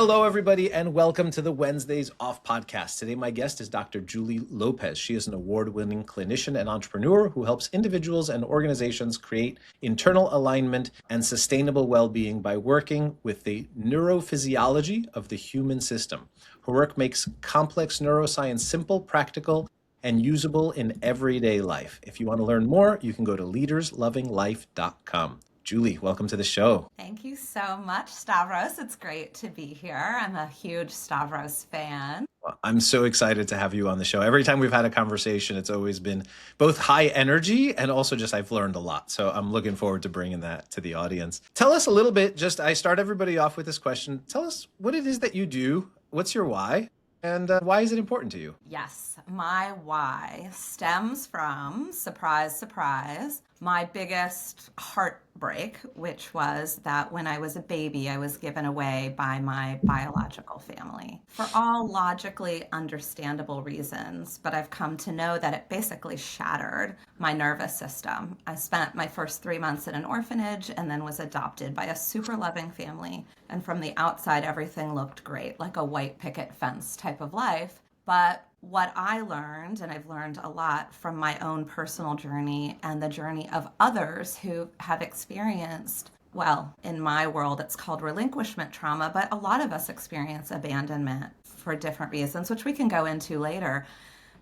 Hello, everybody, and welcome to the Wednesdays Off podcast. Today, my guest is Dr. Julie Lopez. She is an award-winning clinician and entrepreneur who helps individuals and organizations create internal alignment and sustainable well-being by working with the neurophysiology of the human system. Her work makes complex neuroscience simple, practical, and usable in everyday life. If you want to learn more, you can go to leaderslovinglife.com. Julie, welcome to the show. Thank you so much, Stavros. It's great to be here. I'm a huge Stavros fan. Well, I'm so excited to have you on the show. Every time we've had a conversation, it's always been both high energy and also just I've learned a lot. So I'm looking forward to bringing that to the audience. Tell us a little bit, I start everybody off with this question. Tell us what it is that you do. What's your why? And why is it important to you? Yes, my why stems from, surprise, surprise, my biggest heartbreak, which was that when I was a baby, I was given away by my biological family for all logically understandable reasons. But I've come to know that it basically shattered my nervous system. I spent my first 3 months in an orphanage and then was adopted by a super loving family. And from the outside, everything looked great, like a white picket fence type of life. But what I learned, and I've learned a lot from my own personal journey and the journey of others who have experienced, well, in my world, it's called relinquishment trauma, but a lot of us experience abandonment for different reasons, which we can go into later,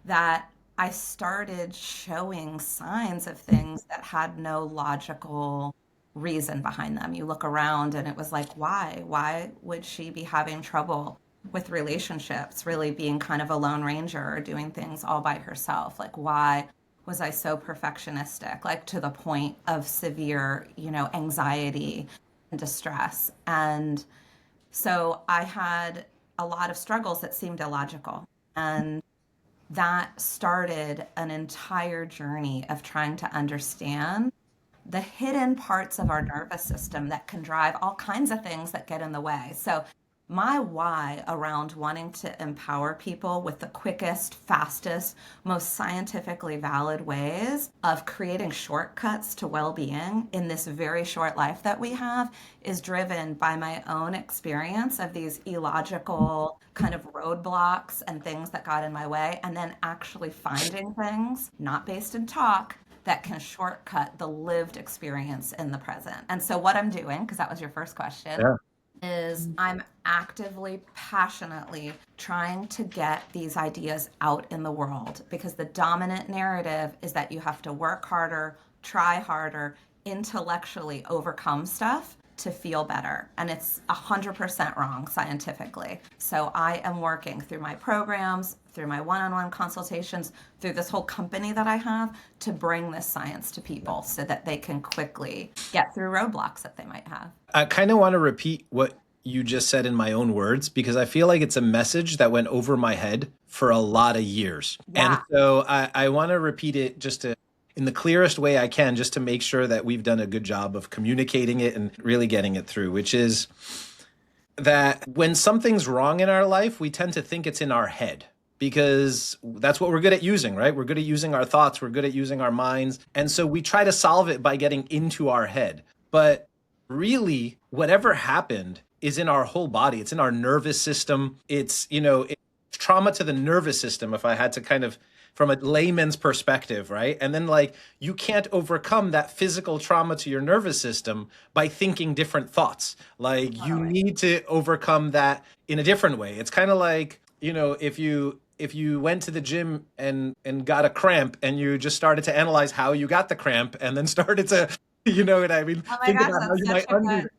that I started showing signs of things that had no logical reason behind them. You look around and it was like, why? Why would she be having trouble with relationships, really being kind of a lone ranger or doing things all by herself? Like, why was I so perfectionistic, like to the point of severe, anxiety and distress? And so I had a lot of struggles that seemed illogical. And that started an entire journey of trying to understand the hidden parts of our nervous system that can drive all kinds of things that get in the way. So my why around wanting to empower people with the quickest, fastest, most scientifically valid ways of creating shortcuts to well-being in this very short life that we have is driven by my own experience of these illogical kind of roadblocks and things that got in my way, and then actually finding things, not based in talk, that can shortcut the lived experience in the present. And so what I'm doing, because that was your first question, is I'm actively, passionately trying to get these ideas out in the world, because the dominant narrative is that you have to work harder, try harder, intellectually overcome stuff to feel better. And it's 100% wrong scientifically. So I am working through my programs, through my one-on-one consultations, through this whole company that I have to bring this science to people so that they can quickly get through roadblocks that they might have. I kind of want to repeat what you just said in my own words, because I feel like it's a message that went over my head for a lot of years. Yeah. And so I want to repeat it just in the clearest way I can, just to make sure that we've done a good job of communicating it and really getting it through, which is that when something's wrong in our life, we tend to think it's in our head, because that's what we're good at using, right? We're good at using our thoughts. We're good at using our minds. And so we try to solve it by getting into our head. But really, whatever happened is in our whole body. It's in our nervous system. It's trauma to the nervous system, if I had to kind of, from a layman's perspective, right? And then you can't overcome that physical trauma to your nervous system by thinking different thoughts. You need to overcome that in a different way. It's kind of like, if you went to the gym and got a cramp and you just started to analyze how you got the cramp and then started to, you know what I mean? Oh my gosh,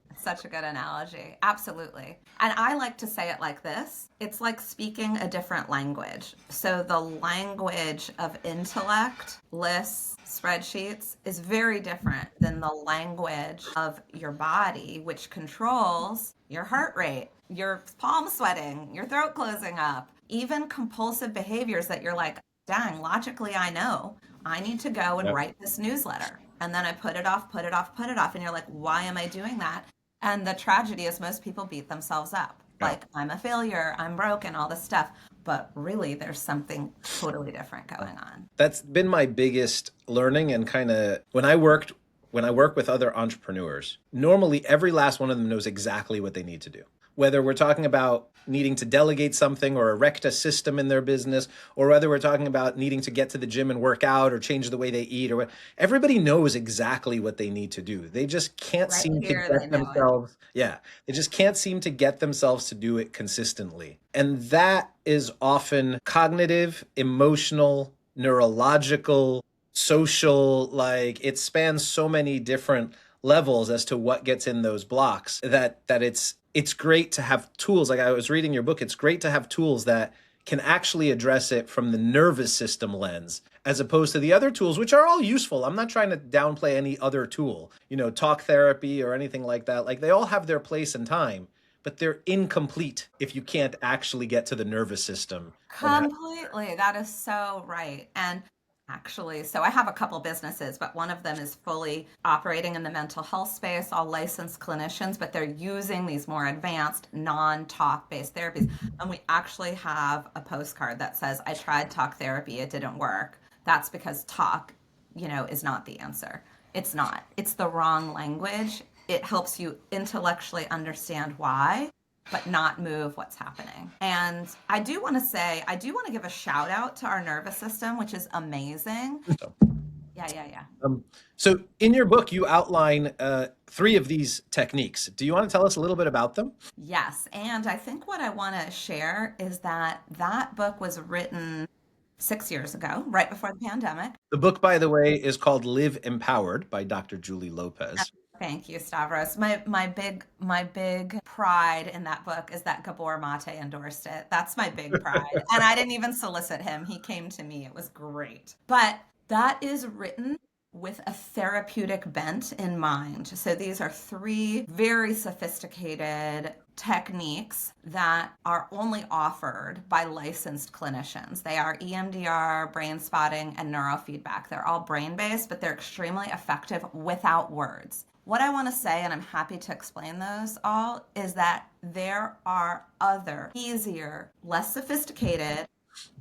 that's such a good analogy. Absolutely. And I like to say it like this. It's like speaking a different language. So the language of intellect, lists, spreadsheets is very different than the language of your body, which controls your heart rate, your palms sweating, your throat closing up, even compulsive behaviors that you're like, dang, logically I know I need to go and write this newsletter. And then I put it off. And you're like, why am I doing that? And the tragedy is most people beat themselves up. Like, I'm a failure, I'm broken, all this stuff. But really, there's something totally different going on. That's been my biggest learning, and kind of when I work with other entrepreneurs, normally every last one of them knows exactly what they need to do. whether we're talking about needing to delegate something or erect a system in their business, or whether we're talking about needing to get to the gym and work out or change the way they eat, or what, everybody knows exactly what they need to do. They just can't Right seem to here, they get know it. themselves, yeah, they just can't seem to get themselves to do it consistently. And that is often cognitive, emotional, neurological, social, like it spans so many different levels as to what gets in those blocks that it's great to have tools. Like I was reading your book, it's great to have tools that can actually address it from the nervous system lens as opposed to the other tools, which are all useful. I'm not trying to downplay any other tool, talk therapy or anything like that. Like they all have their place and time, but they're incomplete if you can't actually get to the nervous system. Completely. That is so right. And actually, so I have a couple businesses, but one of them is fully operating in the mental health space, all licensed clinicians, but they're using these more advanced non-talk based therapies. And we actually have a postcard that says, I tried talk therapy, it didn't work. That's because talk, is not the answer. It's not. It's the wrong language. It helps you intellectually understand why, but not move what's happening. And I do want to give a shout out to our nervous system, which is amazing. Yeah, yeah, yeah. So in your book, you outline three of these techniques. Do you want to tell us a little bit about them? Yes. And I think what I want to share is that book was written 6 years ago, right before the pandemic. The book, by the way, is called Live Empowered by Dr. Julie Lopez. Thank you, Stavros. My big pride in that book is that Gabor Mate endorsed it. That's my big pride. And I didn't even solicit him. He came to me. It was great. But that is written with a therapeutic bent in mind. So these are three very sophisticated techniques that are only offered by licensed clinicians. They are EMDR, brain spotting, and neurofeedback. They're all brain-based, but they're extremely effective without words. What I want to say, and I'm happy to explain those all, is that there are other, easier, less sophisticated,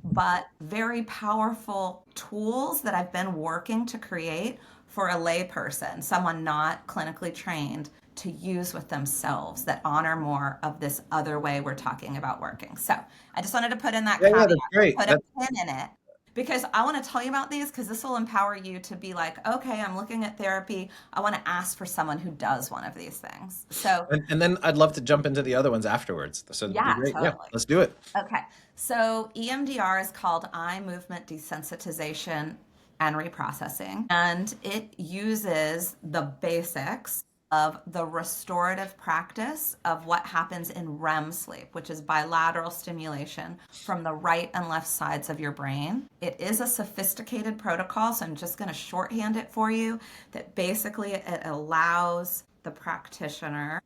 but very powerful tools that I've been working to create for a layperson, someone not clinically trained, to use with themselves that honor more of this other way we're talking about working. So I just wanted to put in that Yeah, caveat, that's great. put a pin in it, because I want to tell you about these because this will empower you to be like, okay, I'm looking at therapy. I want to ask for someone who does one of these things. So And then I'd love to jump into the other ones afterwards. So it'd be yeah, great. Yeah, totally. let's do it. Okay. So EMDR is called eye movement desensitization and reprocessing, and it uses the basics of the restorative practice of what happens in REM sleep, which is bilateral stimulation from the right and left sides of your brain. It is a sophisticated protocol, so I'm just going to shorthand it for you, that basically it allows the practitioner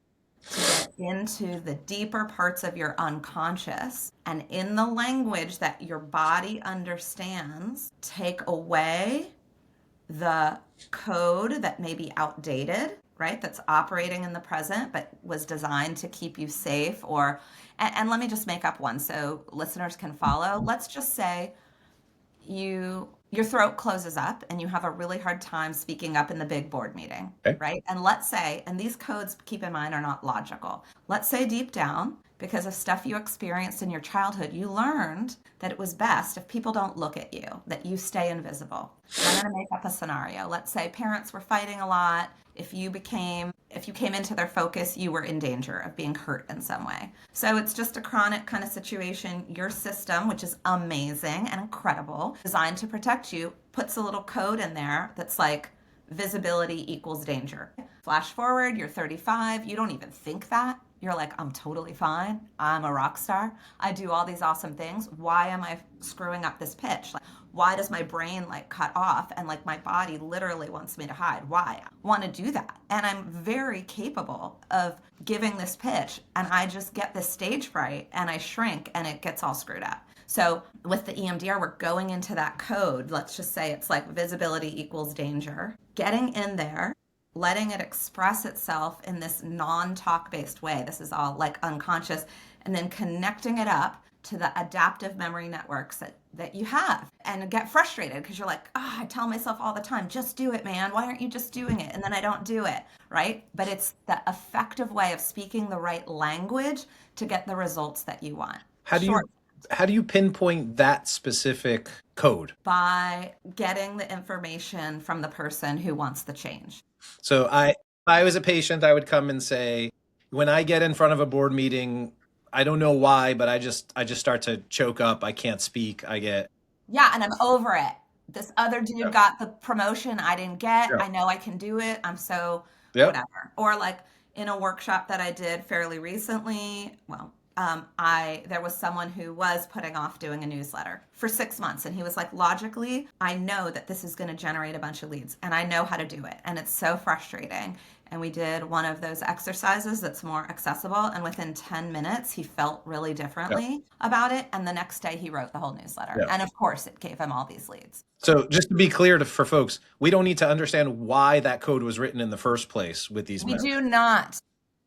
to get into the deeper parts of your unconscious and in the language that your body understands, take away the code that may be outdated, right? That's operating in the present, but was designed to keep you safe. And let me just make up one so listeners can follow. Let's just say your throat closes up and you have a really hard time speaking up in the big board meeting, Okay. right? And let's say, and these codes, keep in mind, are not logical. Let's say deep down, because of stuff you experienced in your childhood, you learned that it was best if people don't look at you, that you stay invisible. And I'm going to make up a scenario. Let's say parents were fighting a lot. If you came into their focus, you were in danger of being hurt in some way. So it's just a chronic kind of situation. Your system, which is amazing and incredible, designed to protect you, puts a little code in there that's like visibility equals danger. Flash forward, you're 35, you don't even think that. You're like, I'm totally fine. I'm a rock star. I do all these awesome things. Why am I screwing up this pitch? Like, why does my brain cut off and my body literally wants me to hide? Why? I want to do that. And I'm very capable of giving this pitch and I just get this stage fright and I shrink and it gets all screwed up. So with the EMDR, we're going into that code. Let's just say it's visibility equals danger. Getting in there, letting it express itself in this non-talk based way. This is all unconscious, and then connecting it up to the adaptive memory networks that you have and get frustrated because you're like, oh, I tell myself all the time, just do it, man. Why aren't you just doing it? And then I don't do it, right? But it's the effective way of speaking the right language to get the results that you want. How do you Short, how do you pinpoint that specific code? by getting the information from the person who wants the change. So if I was a patient, I would come and say, when I get in front of a board meeting, I don't know why, but I just start to choke up. I can't speak. I get Yeah, and I'm over it. This other dude yeah, got the promotion I didn't get. yeah, I know I can do it. I'm so yep, whatever. Or like in a workshop that I did fairly recently, well, I there was someone who was putting off doing a newsletter for 6 months, and he was like, logically, I know that this is going to generate a bunch of leads, and I know how to do it, and it's so frustrating. And we did one of those exercises that's more accessible, and within 10 minutes, he felt really yeah, differently about it. And the next day, he wrote the whole newsletter, yeah. and of course, it gave him all these leads. So just to be clear for folks, we don't need to understand why that code was written in the first place with these We men. do not.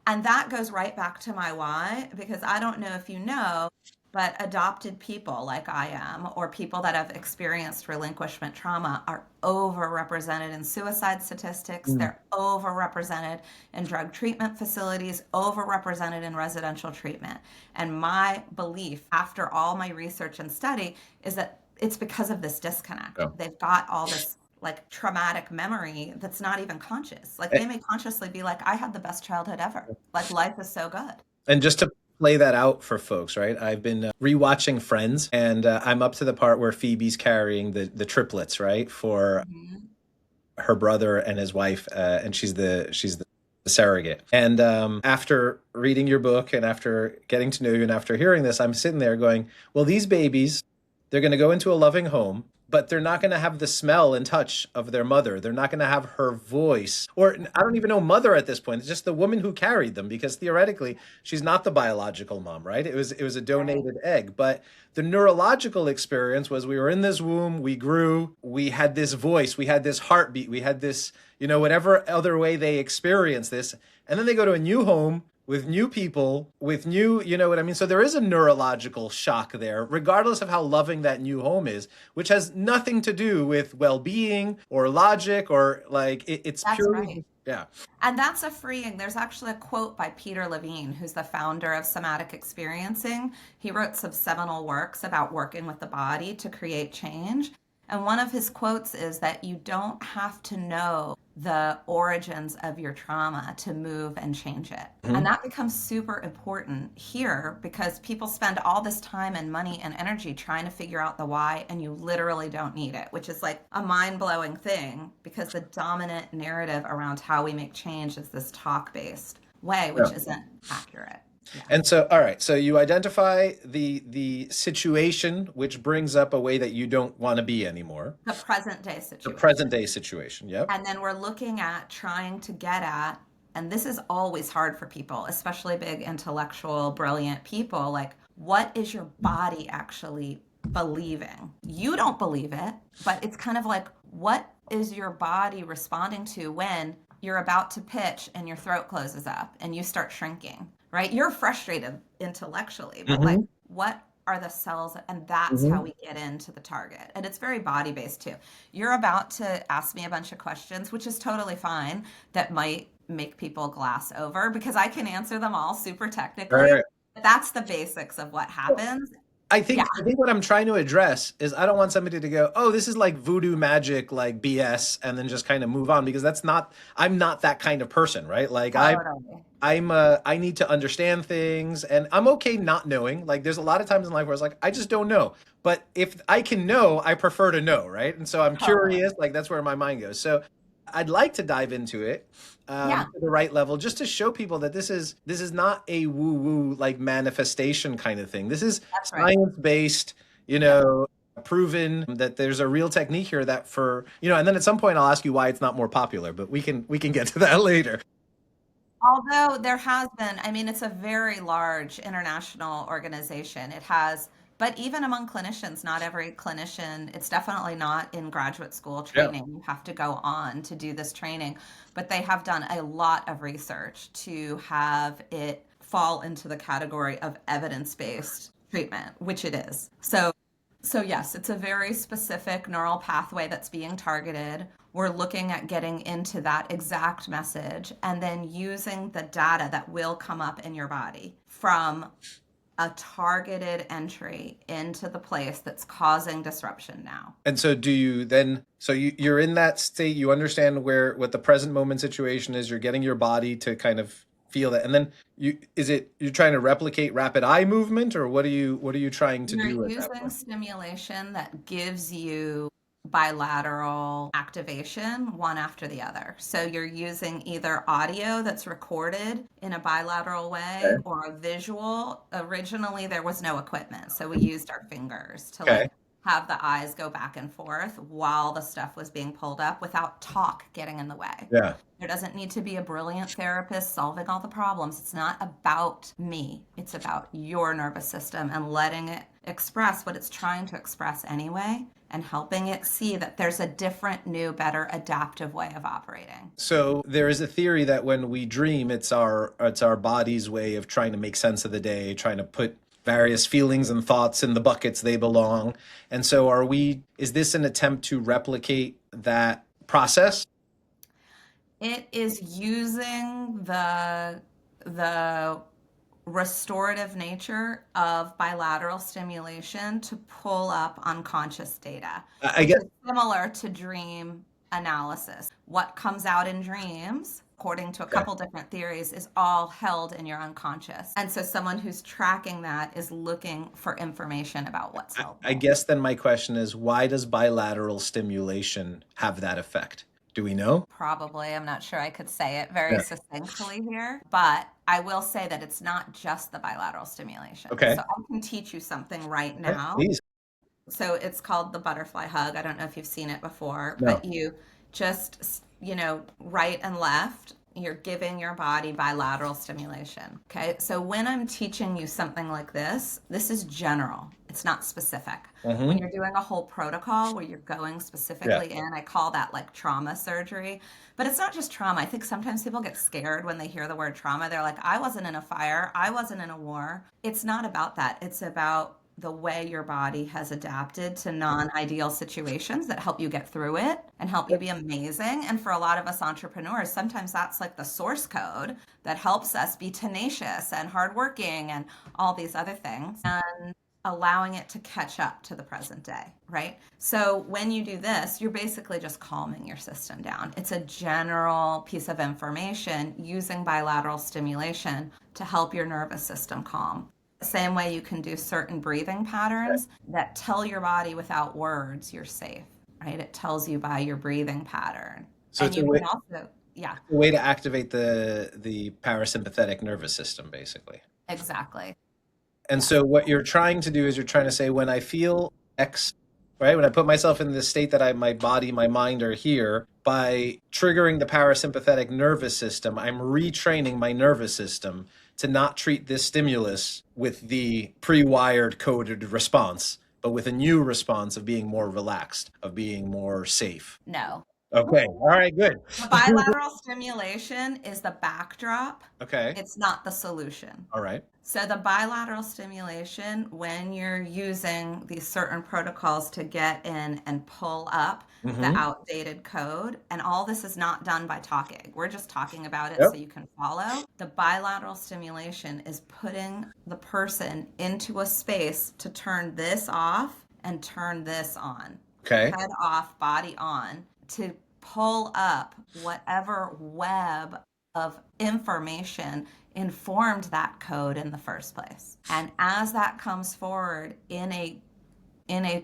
And that goes right back to my why, because I don't know if you know, but adopted people like I am, or people that have experienced relinquishment trauma, are overrepresented in suicide statistics. Mm. They're overrepresented in drug treatment facilities, overrepresented in residential treatment. And my belief, after all my research and study, is that it's because of this disconnect. Yeah. They've got all this like traumatic memory that's not even conscious. Like they may consciously be like, I had the best childhood ever. Like life is so good. And just to play that out for folks, right? I've been rewatching Friends, and I'm up to the part where Phoebe's carrying the triplets, right, for Mhm. her brother and his wife, and she's the surrogate. And after reading your book and after getting to know you and after hearing this, I'm sitting there going, well, these babies, they're going to go into a loving home, but they're not going to have the smell and touch of their mother. They're not going to have her voice, or I don't even know mother at this point. It's just the woman who carried them, because theoretically she's not the biological mom, right? It was a Right. donated egg, but the neurological experience was we were in this womb, we grew, we had this voice, we had this heartbeat, we had this, whatever other way they experience this, and then they go to a new home with new people, with new, you know what I mean? So there is a neurological shock there, regardless of how loving that new home is, which has nothing to do with well-being or logic, or like it's That's purely, right. yeah. And that's a freeing. There's actually a quote by Peter Levine, who's the founder of somatic experiencing. He wrote some seminal works about working with the body to create change. And one of his quotes is that you don't have to know the origins of your trauma to move and change it. And Mhm. that becomes super important here because people spend all this time and money and energy trying to figure out the why, and you literally don't need it, which is like a mind blowing thing because the dominant narrative around how we make change is this talk based way, which Yeah. isn't accurate. Yeah. And so, all right, so you identify the situation, which brings up a way that you don't want to be anymore, The present day the present situation. day situation. Yep. And then we're looking at trying to get at, and this is always hard for people, especially big intellectual, brilliant people, like, what is your body actually believing? You don't believe it, but it's kind of like, what is your body responding to when you're about to pitch and your throat closes up and you start shrinking, right? You're frustrated intellectually, but like, Hmm. what are the cells? And that's how Hmm. we get into the target. And it's very body based too. You're about to ask me a bunch of questions, which is totally fine, that might make people glass over because I can answer them all super All technically. right. But that's the basics of what happens. I Yeah, think I think what I'm trying to address is I don't want somebody to go, "Oh, this is like voodoo magic, like BS," and then just kind of move on, because I'm not that kind of person, right? Like totally. I need to understand things, and I'm okay not knowing. Like there's a lot of times in life where it's like I just don't know. But if I can know, I prefer to know, right? And so I'm Totally. curious, like that's where my mind goes. So I'd like to dive into it Yeah, to the right level, just to show people that this is not a woo woo like manifestation kind of thing. This is that's right. science based, you Yep. know, proven that there's a real technique here that for and then at some point I'll ask you why it's not more popular, but we can get to that later. Although there has been, I mean, it's a very large international organization. It has, but even among clinicians, not every clinician, it's definitely not in graduate school Yeah. training. You have to go on to do this training, but they have done a lot of research to have it fall into the category of evidence-based treatment, which it is. So yes, it's a very specific neural pathway that's being targeted. We're looking at getting into that exact message and then using the data that will come up in your body from a targeted entry into the place that's causing disruption now. And so do you then, so you're in that state, you understand what the present moment situation is, you're getting your body to kind of feel that. And then you're trying to replicate rapid eye movement, or what are you trying to You're do at that using point? stimulation that gives you bilateral activation one after the other. So you're using either audio that's recorded in a bilateral way Okay. or a visual. Originally, there was no equipment, so we used our fingers to Okay. like have the eyes go back and forth while the stuff was being pulled up without talk getting in the way. Yeah. There doesn't need to be a brilliant therapist solving all the problems. It's not about me. It's about your nervous system and letting it express what it's trying to express anyway and helping it see that there's a different, new, better, adaptive way of operating. So there is a theory that when we dream, it's our body's way of trying to make sense of the day, trying to put various feelings and thoughts in the buckets they belong. And so is this an attempt to replicate that process? It is using the restorative nature of bilateral stimulation to pull up unconscious data, I which guess. is similar to dream analysis. What comes out in dreams, according to a Okay. couple different theories, is all held in your unconscious. And so someone who's tracking that is looking for information about what's held I there. guess then my question is, why does bilateral stimulation have that effect? Do we know? Probably. I'm not sure I could say it very Yeah. succinctly here, but I will say that it's not just the bilateral stimulation. Okay. So I can teach you something right Okay. now. Please. So it's called the butterfly hug. I don't know if you've seen it before, No. but you just, right and left, you're giving your body bilateral stimulation. Okay. So when I'm teaching you something like this is general, it's not specific. When Hmm. you're doing a whole protocol where you're going Yeah. specifically in, I call that like trauma surgery. But it's not just trauma. I think sometimes people get scared when they hear the word trauma. They're like, I wasn't in a fire, I wasn't in a war. It's not about that. It's about the way your body has adapted to non-ideal situations that help you get through it and help you be amazing. And for a lot of us entrepreneurs, sometimes that's like the source code that helps us be tenacious and hardworking and all these other things. And allowing it to catch up to the present day, right? So when you do this, you're basically just calming your system down. It's a general piece of information using bilateral stimulation to help your nervous system calm. Same way you can do certain breathing patterns that tell your body without words you're safe, right? It tells you by your breathing pattern. So And it's a you way, can also, yeah, a way to activate the parasympathetic nervous system, basically. exactly. And Yes. so what you're trying to do is you're trying to say, when I feel X, right? When I put myself in this state that my body, my mind are here, by triggering the parasympathetic nervous system, I'm retraining my nervous system to not treat this stimulus with the pre-wired coded response, but with a new response of being more relaxed, of being more safe. No. Okay. All right, good. The bilateral stimulation is the backdrop. Okay. It's not the solution. All right. So the bilateral stimulation, when you're using these certain protocols to get in and pull up the Mm-hmm. outdated code, and all this is not done by talking. We're just talking about it Yep. so you can follow. The bilateral stimulation is putting the person into a space to turn this off and turn this on. Okay. Head off, body on, to pull up whatever web of information informed that code in the first place. And as that comes forward in a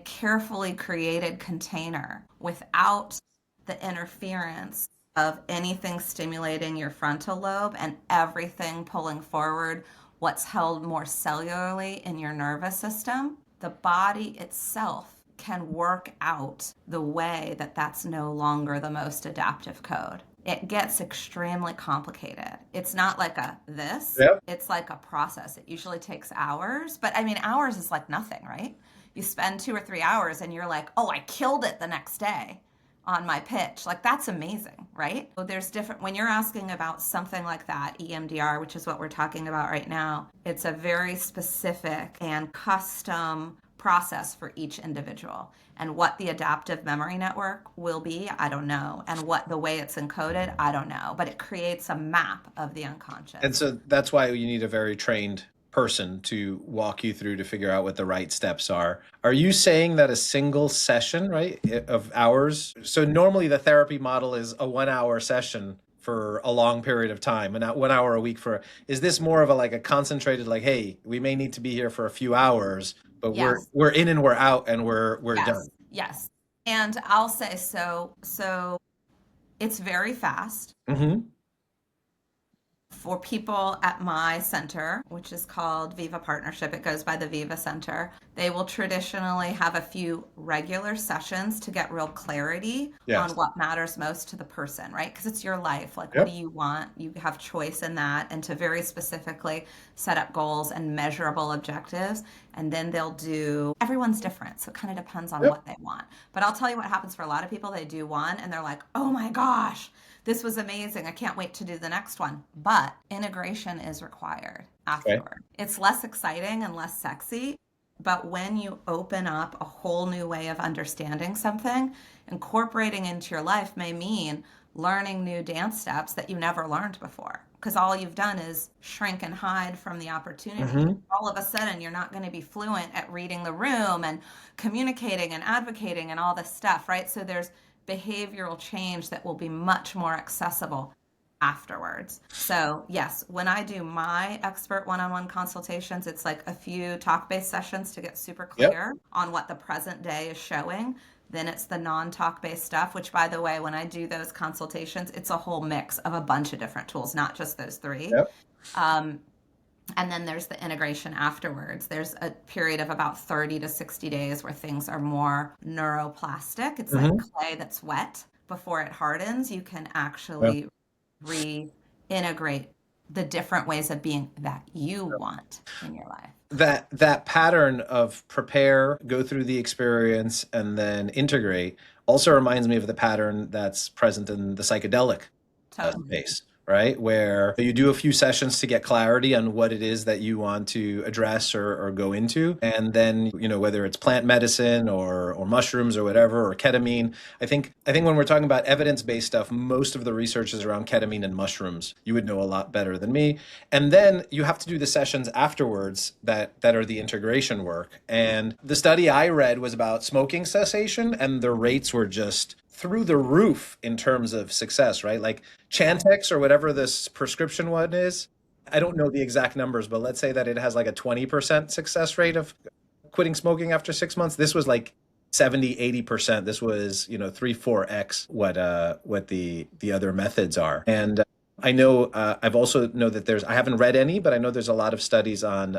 carefully created container without the interference of anything stimulating your frontal lobe and everything pulling forward what's held more cellularly in your nervous system, the body itself can work out the way that that's no longer the most adaptive code. It gets extremely complicated. It's not like Yep. it's like a process. It usually takes hours, but I mean, hours is like nothing, right? You spend 2 or 3 hours and you're like, oh, I killed it the next day. on my pitch. Like that's amazing, right? So there's different, when you're asking about something like that, EMDR, which is what we're talking about right now, it's a very specific and custom process for each individual. And what the adaptive memory network will be, I don't know. And what the way it's encoded, I don't know. But it creates a map of the And unconscious. so that's why you need a very trained person to walk you through to figure out what the right steps are. Are you saying that a single session, right, of hours? So normally the therapy model is a 1 hour session for a long period of time and not 1 hour a week for, is this more of a like a concentrated like, hey, we may need to be here for a few hours, but Yes, we're in and we're out and we're done. yes, yes. And I'll say so it's very fast. Mm-hmm. For people at my center, which is called Viva Partnership, it goes by the Viva Center, they will traditionally have a few regular sessions to get real clarity on Yes. what matters most to the person, right? Because it's your life. Like, what do Yep. you want? You have choice in that, and to very specifically set up goals and measurable objectives. And then they'll do, everyone's different. So it kind of depends on Yep. what they want. But I'll tell you what happens for a lot of people. They do one and they're like, oh my gosh, this was amazing. I can't wait to do the next one. But integration is required Okay. afterward. It's less exciting and less sexy. But when you open up a whole new way of understanding something, incorporating into your life may mean learning new dance steps that you never learned before. Because all you've done is shrink and hide from the opportunity. Mm-hmm. All of a sudden, you're not going to be fluent at reading the room and communicating and advocating and all this stuff, right? So there's behavioral change that will be much more accessible afterwards. So, yes, when I do my expert one on one consultations, it's like a few talk based sessions to get super Yep. clear on what the present day is showing. Then it's the non talk based stuff, which, by the way, when I do those consultations, it's a whole mix of a bunch of different tools, not just those three. Yep. Um, and then there's the integration afterwards. There's a period of about 30 to 60 days where things are more neuroplastic. It's like Mm-hmm. clay that's wet. Before it hardens, you can Yep. actually reintegrate the different ways of being that you want in your life. That pattern of prepare, go through the experience, and then integrate also reminds me of the pattern that's present in the psychedelic Totally. space, right? Where you do a few sessions to get clarity on what it is that you want to address or go into. And then, whether it's plant medicine or mushrooms or whatever, or ketamine. I think when we're talking about evidence-based stuff, most of the research is around ketamine and mushrooms. You would know a lot better than me. And then you have to do the sessions afterwards that are the integration work. And the study I read was about smoking cessation, and the rates were just through the roof in terms of success, right? Like Yeah. Chantix or whatever this prescription one is. I don't know the exact numbers, but let's say that it has like a 20% success rate of quitting smoking after 6 months. This was like 70, 80%. This was, 3, 4x what the other methods are. And I know I've also know that I haven't read any, but I know there's a lot of studies on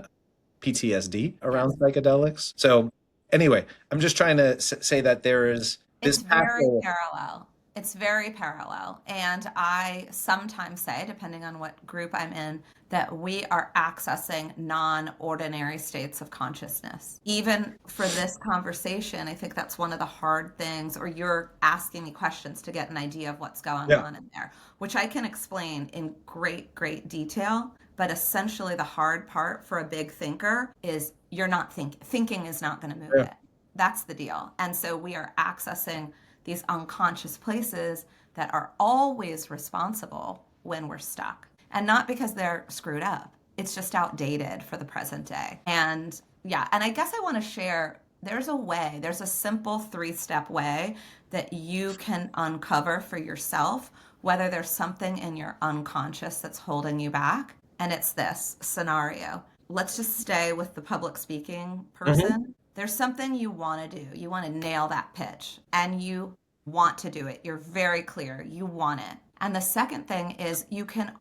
PTSD around Yes. psychedelics. So anyway, I'm just trying to say that there is this It's very pathway. parallel. It's very parallel. And I sometimes say, depending on what group I'm in, that we are accessing non ordinary states of consciousness. Even for this conversation, I think that's one of the hard things, or you're asking me questions to get an idea of what's going Yeah. on in there, which I can explain in great, great detail. But essentially, the hard part for a big thinker is you're not thinking is not going to move Yeah. it. That's the deal. And so we are accessing these unconscious places that are always responsible when we're stuck. And not because they're screwed up, it's just outdated for the present day. And yeah, and I guess I want to share there's a simple 3 step way that you can uncover for yourself whether there's something in your unconscious that's holding you back. And it's this scenario. Let's just stay with the public speaking Hmm. person. There's something you want to do. You want to nail that pitch and you want to do it. You're very clear. You want it. And the second thing is you can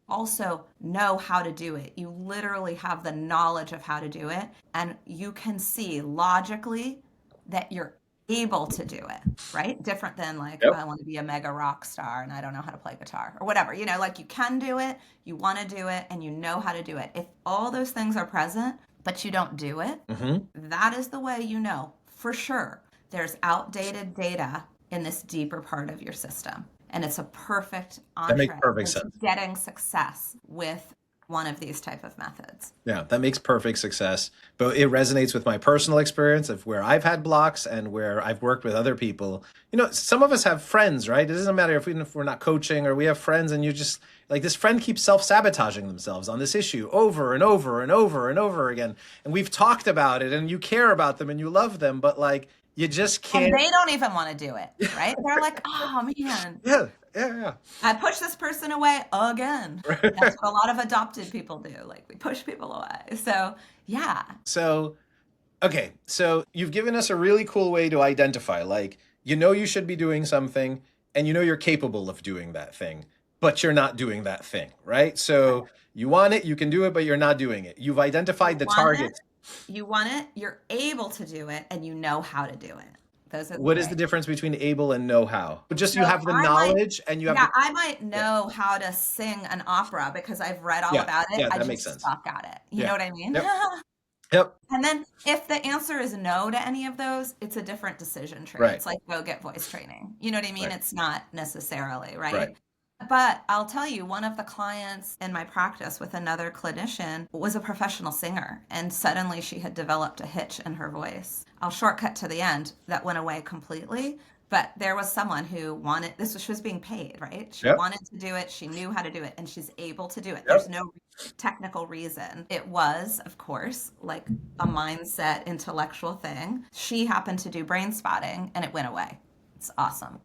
also know how to do it. You literally have the knowledge of how to do it. And you can see logically that you're able to do it, right? Different than like, Yep. I want to be a mega rock star and I don't know how to play guitar or whatever. Like you can do it, you want to do it, and you know how to do it. If all those things are present, but you don't do it, Hmm. that is the way you know for sure there's outdated data in this deeper part of your system. And it's a perfect That makes entree perfect into sense. getting success with one of these type of methods. Yeah, that makes perfect success. But it resonates with my personal experience of where I've had blocks and where I've worked with other people. Some of us have friends, right? It doesn't matter if we're not coaching or we have friends and you just like this friend keeps self-sabotaging themselves on this issue over and over and over and over again. And we've talked about it and you care about them and you love them, but like you just And can't. they don't even want to do it, right? They're like, oh man, Yeah, yeah, I push this person away again. yeah. That's what a lot of adopted people do. Like we push people away. So yeah. So okay, so you've given us a really cool way to identify, like, you should be doing something and you're capable of doing that thing, but you're not doing that thing, right? So you want it, you can do it, but you're not doing it. You've You identified the want it, targets. you're able to do it, and you know how to do it. Those are the What is the three. difference between able and know how? Just you So have the knowledge and you have yeah, the, I might yeah, know how to sing an opera because I've read all yeah, about it. yeah, I that makes just sense. suck at it. You know Yeah. what I mean? Yep. Yep. And then if the answer is no to any of those, it's a different decision tree. Right. It's like go get voice training. You know what I mean? Right. It's not necessarily, Right. right? But I'll tell you, one of the clients in my practice with another clinician was a professional singer, and suddenly she had developed a hitch in her voice. I'll shortcut to the end. That went away completely. But there was someone who wanted this, she was being paid, right? She Yep. wanted to do it, she knew how to do it, and she's able to do it. There's Yep. no technical reason. It was, of course, like a mindset, intellectual thing. She happened to do brain spotting and it went away. It's awesome.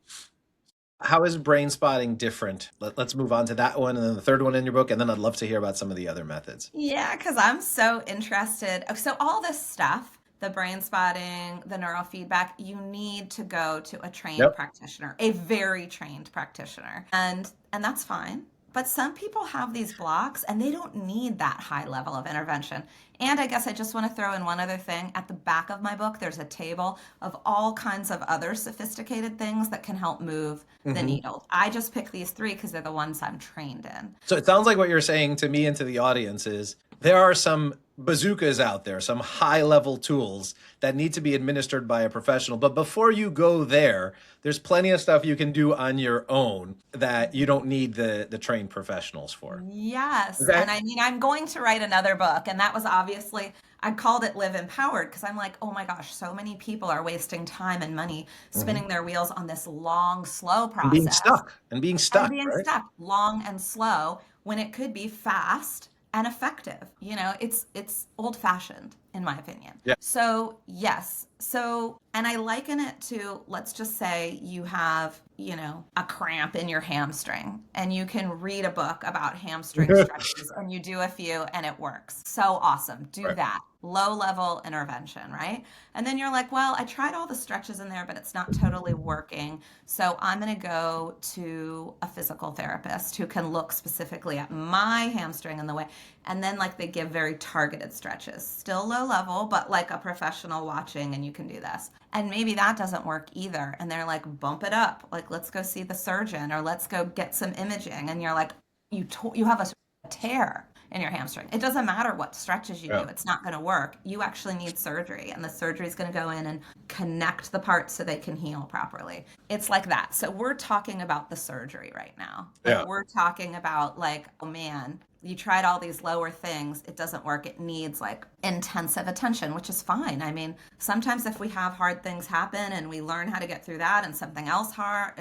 How is brain spotting different? Let's move on to that one and then the third one in your book, and then I'd love to hear about some of the other methods. Yeah, because I'm so interested. So all this stuff, the brain spotting, the neurofeedback, you need to go to a trained Yep. practitioner, a very trained practitioner. And that's fine. But some people have these blocks and they don't need that high level of intervention. And I guess I just want to throw in one other thing. At the back of my book, there's a table of all kinds of other sophisticated things that can help move the Hmm. needle. I just pick these three because they're the ones I'm trained in. So it sounds like what you're saying to me and to the audience is there are some bazookas out there, some high level tools that need to be administered by a professional. But before you go there, there's plenty of stuff you can do on your own that you don't need the trained professionals for. Yes. Okay. And I mean, I'm going to write another book. And that was obviously, I called it Live Empowered because I'm like, oh my gosh, so many people are wasting time and money Hmm. spinning their wheels on this long, slow And being process stuck and being and stuck, being right? stuck long and slow when it could be fast and effective. It's old fashioned in my opinion. Yeah. So yes. So, and I liken it to, let's just say you have, a cramp in your hamstring and you can read a book about hamstring stretches and you do a few and it works. So awesome. Do Right. that. Low level intervention, right? And then you're like, well, I tried all the stretches in there, but it's not totally working. So I'm going to go to a physical therapist who can look specifically at my hamstring and the way. And then, like, they give very targeted stretches, still low level, but like a professional watching, and you can do this. And maybe that doesn't work either. And they're like, bump it up. Like, let's go see the surgeon or let's go get some imaging. And you're like, you have a tear in your hamstring. It doesn't matter what stretches you do, Yeah. it's not going to work. You actually need surgery, and the surgery is going to go in and connect the parts so they can heal properly. It's like that. So we're talking about the surgery right now. Like Yeah. we're talking about like, oh man, you tried all these lower things, it doesn't work. It needs like intensive attention, which is fine. I mean, sometimes if we have hard things happen and we learn how to get through that and something else hard,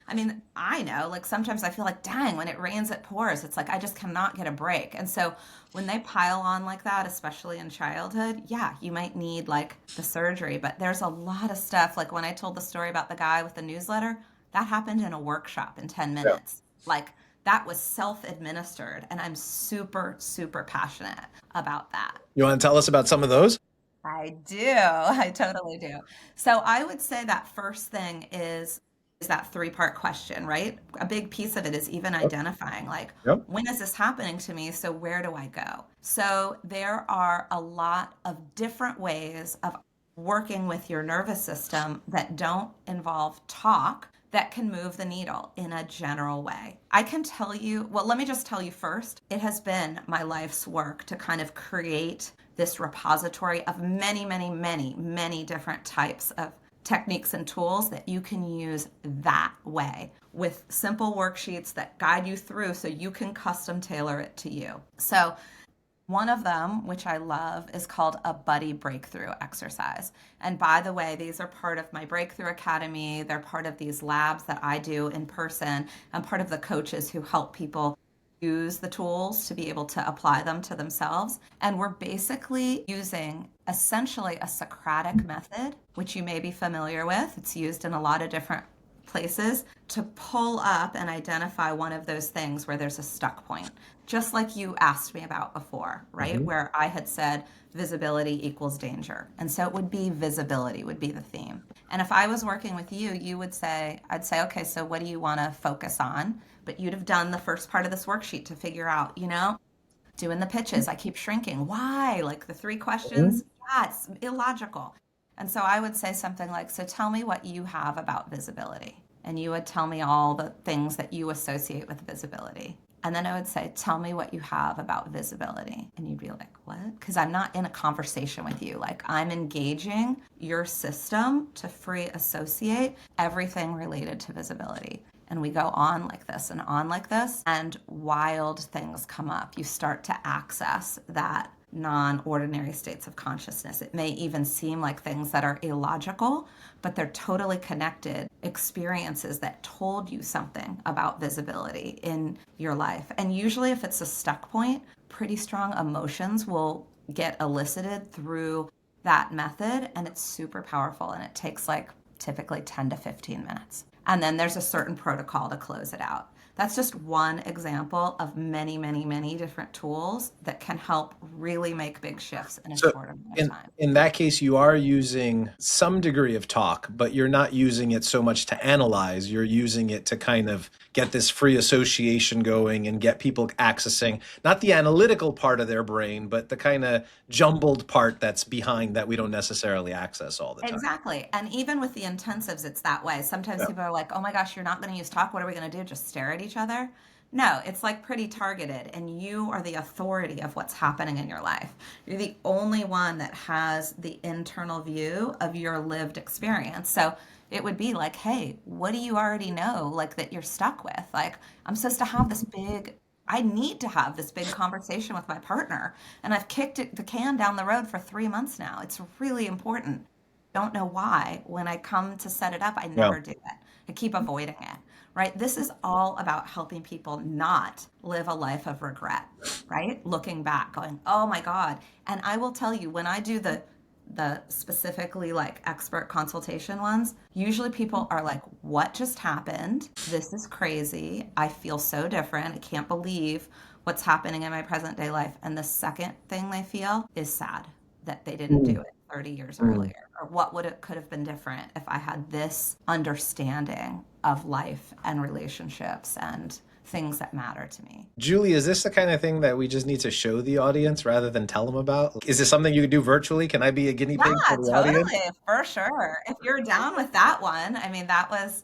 I mean, I know, like sometimes I feel like, dang, when it rains, it pours. It's like I just cannot get a break. And so when they pile on like that, especially in childhood, yeah, you might need like the surgery. But there's a lot of stuff. Like when I told the story about the guy with the newsletter, that happened in a workshop in 10 Yeah. minutes. Like that was self-administered. And I'm super, super passionate about that. You want to tell us about some of those? I do. I totally do. So I would say that first thing is that three-part question, right? A big piece of it is even Yep. identifying like, Yep. when is this happening to me? So where do I go? So there are a lot of different ways of working with your nervous system that don't involve talk that can move the needle in a general way. I can tell you, well, let me just tell you first, it has been my life's work to kind of create this repository of many, many, many, many different types of techniques and tools that you can use that way with simple worksheets that guide you through so you can custom tailor it to you. So one of them, which I love, is called a buddy breakthrough exercise. And by the way, these are part of my Breakthrough Academy. They're part of these labs that I do in person. I'm part of the coaches who help people use the tools to be able to apply them to themselves. And we're basically using essentially a Socratic method, which you may be familiar with. It's used in a lot of different places to pull up and identify one of those things where there's a stuck point, just like you asked me about before, right? Mm-hmm. Where I had said visibility equals danger. And so it would be visibility would be the theme. And if I was working with you, you would say, I'd say, okay, so what do you want to focus on? But you'd have done the first part of this worksheet to figure out, doing the pitches. I keep shrinking. Why? Like the three questions? Yeah, it's illogical. And so I would say something like, so tell me what you have about visibility. And you would tell me all the things that you associate with visibility. And then I would say, tell me what you have about visibility. And you'd be like, what? Because I'm not in a conversation with you. Like I'm engaging your system to free associate everything related to visibility. And we go on like this and on like this, and wild things come up. You start to access that non-ordinary states of consciousness. It may even seem like things that are illogical, but they're totally connected experiences that told you something about visibility in your life. And usually if it's a stuck point, pretty strong emotions will get elicited through that method, and it's super powerful, and it takes like typically 10 to 15 minutes. And then there's a certain protocol to close it out. That's just one example of many, many, many different tools that can help really make big shifts in a short amount of time. In that case, you are using some degree of talk, but you're not using it so much to analyze. You're using it to kind of get this free association going and get people accessing not the analytical part of their brain, but the kind of jumbled part that's behind that we don't necessarily access all the time. Exactly. And even with the intensives, it's that way. Sometimes people are like, oh my gosh, you're not going to use talk. What are we going to do? Just stare at each other? No, it's like pretty targeted, and you are the authority of what's happening in your life. You're the only one that has the internal view of your lived experience. So it would be like, hey, what do you already know, like that you're stuck with? Like, I'm supposed to have I need to have this big conversation with my partner, and I've the can down the road for 3 months now. It's really important. Don't know why. When I come to set it up, I never do it. I keep avoiding it. Right? This is all about helping people not live a life of regret, right? Looking back, going, oh my God. And I will tell you, when I do the specifically like expert consultation ones, usually people are like, what just happened? This is crazy. I feel so different. I can't believe what's happening in my present day life. And the second thing they feel is sad that they didn't do it 30 years earlier. Or what could have been different if I had this understanding of life and relationships and things that matter to me. Julie, is this the kind of thing that we just need to show the audience rather than tell them about? Is this something you could do virtually? Can I be a guinea pig for the audience? Yeah, totally, for sure. If you're down with that one, I mean, that was,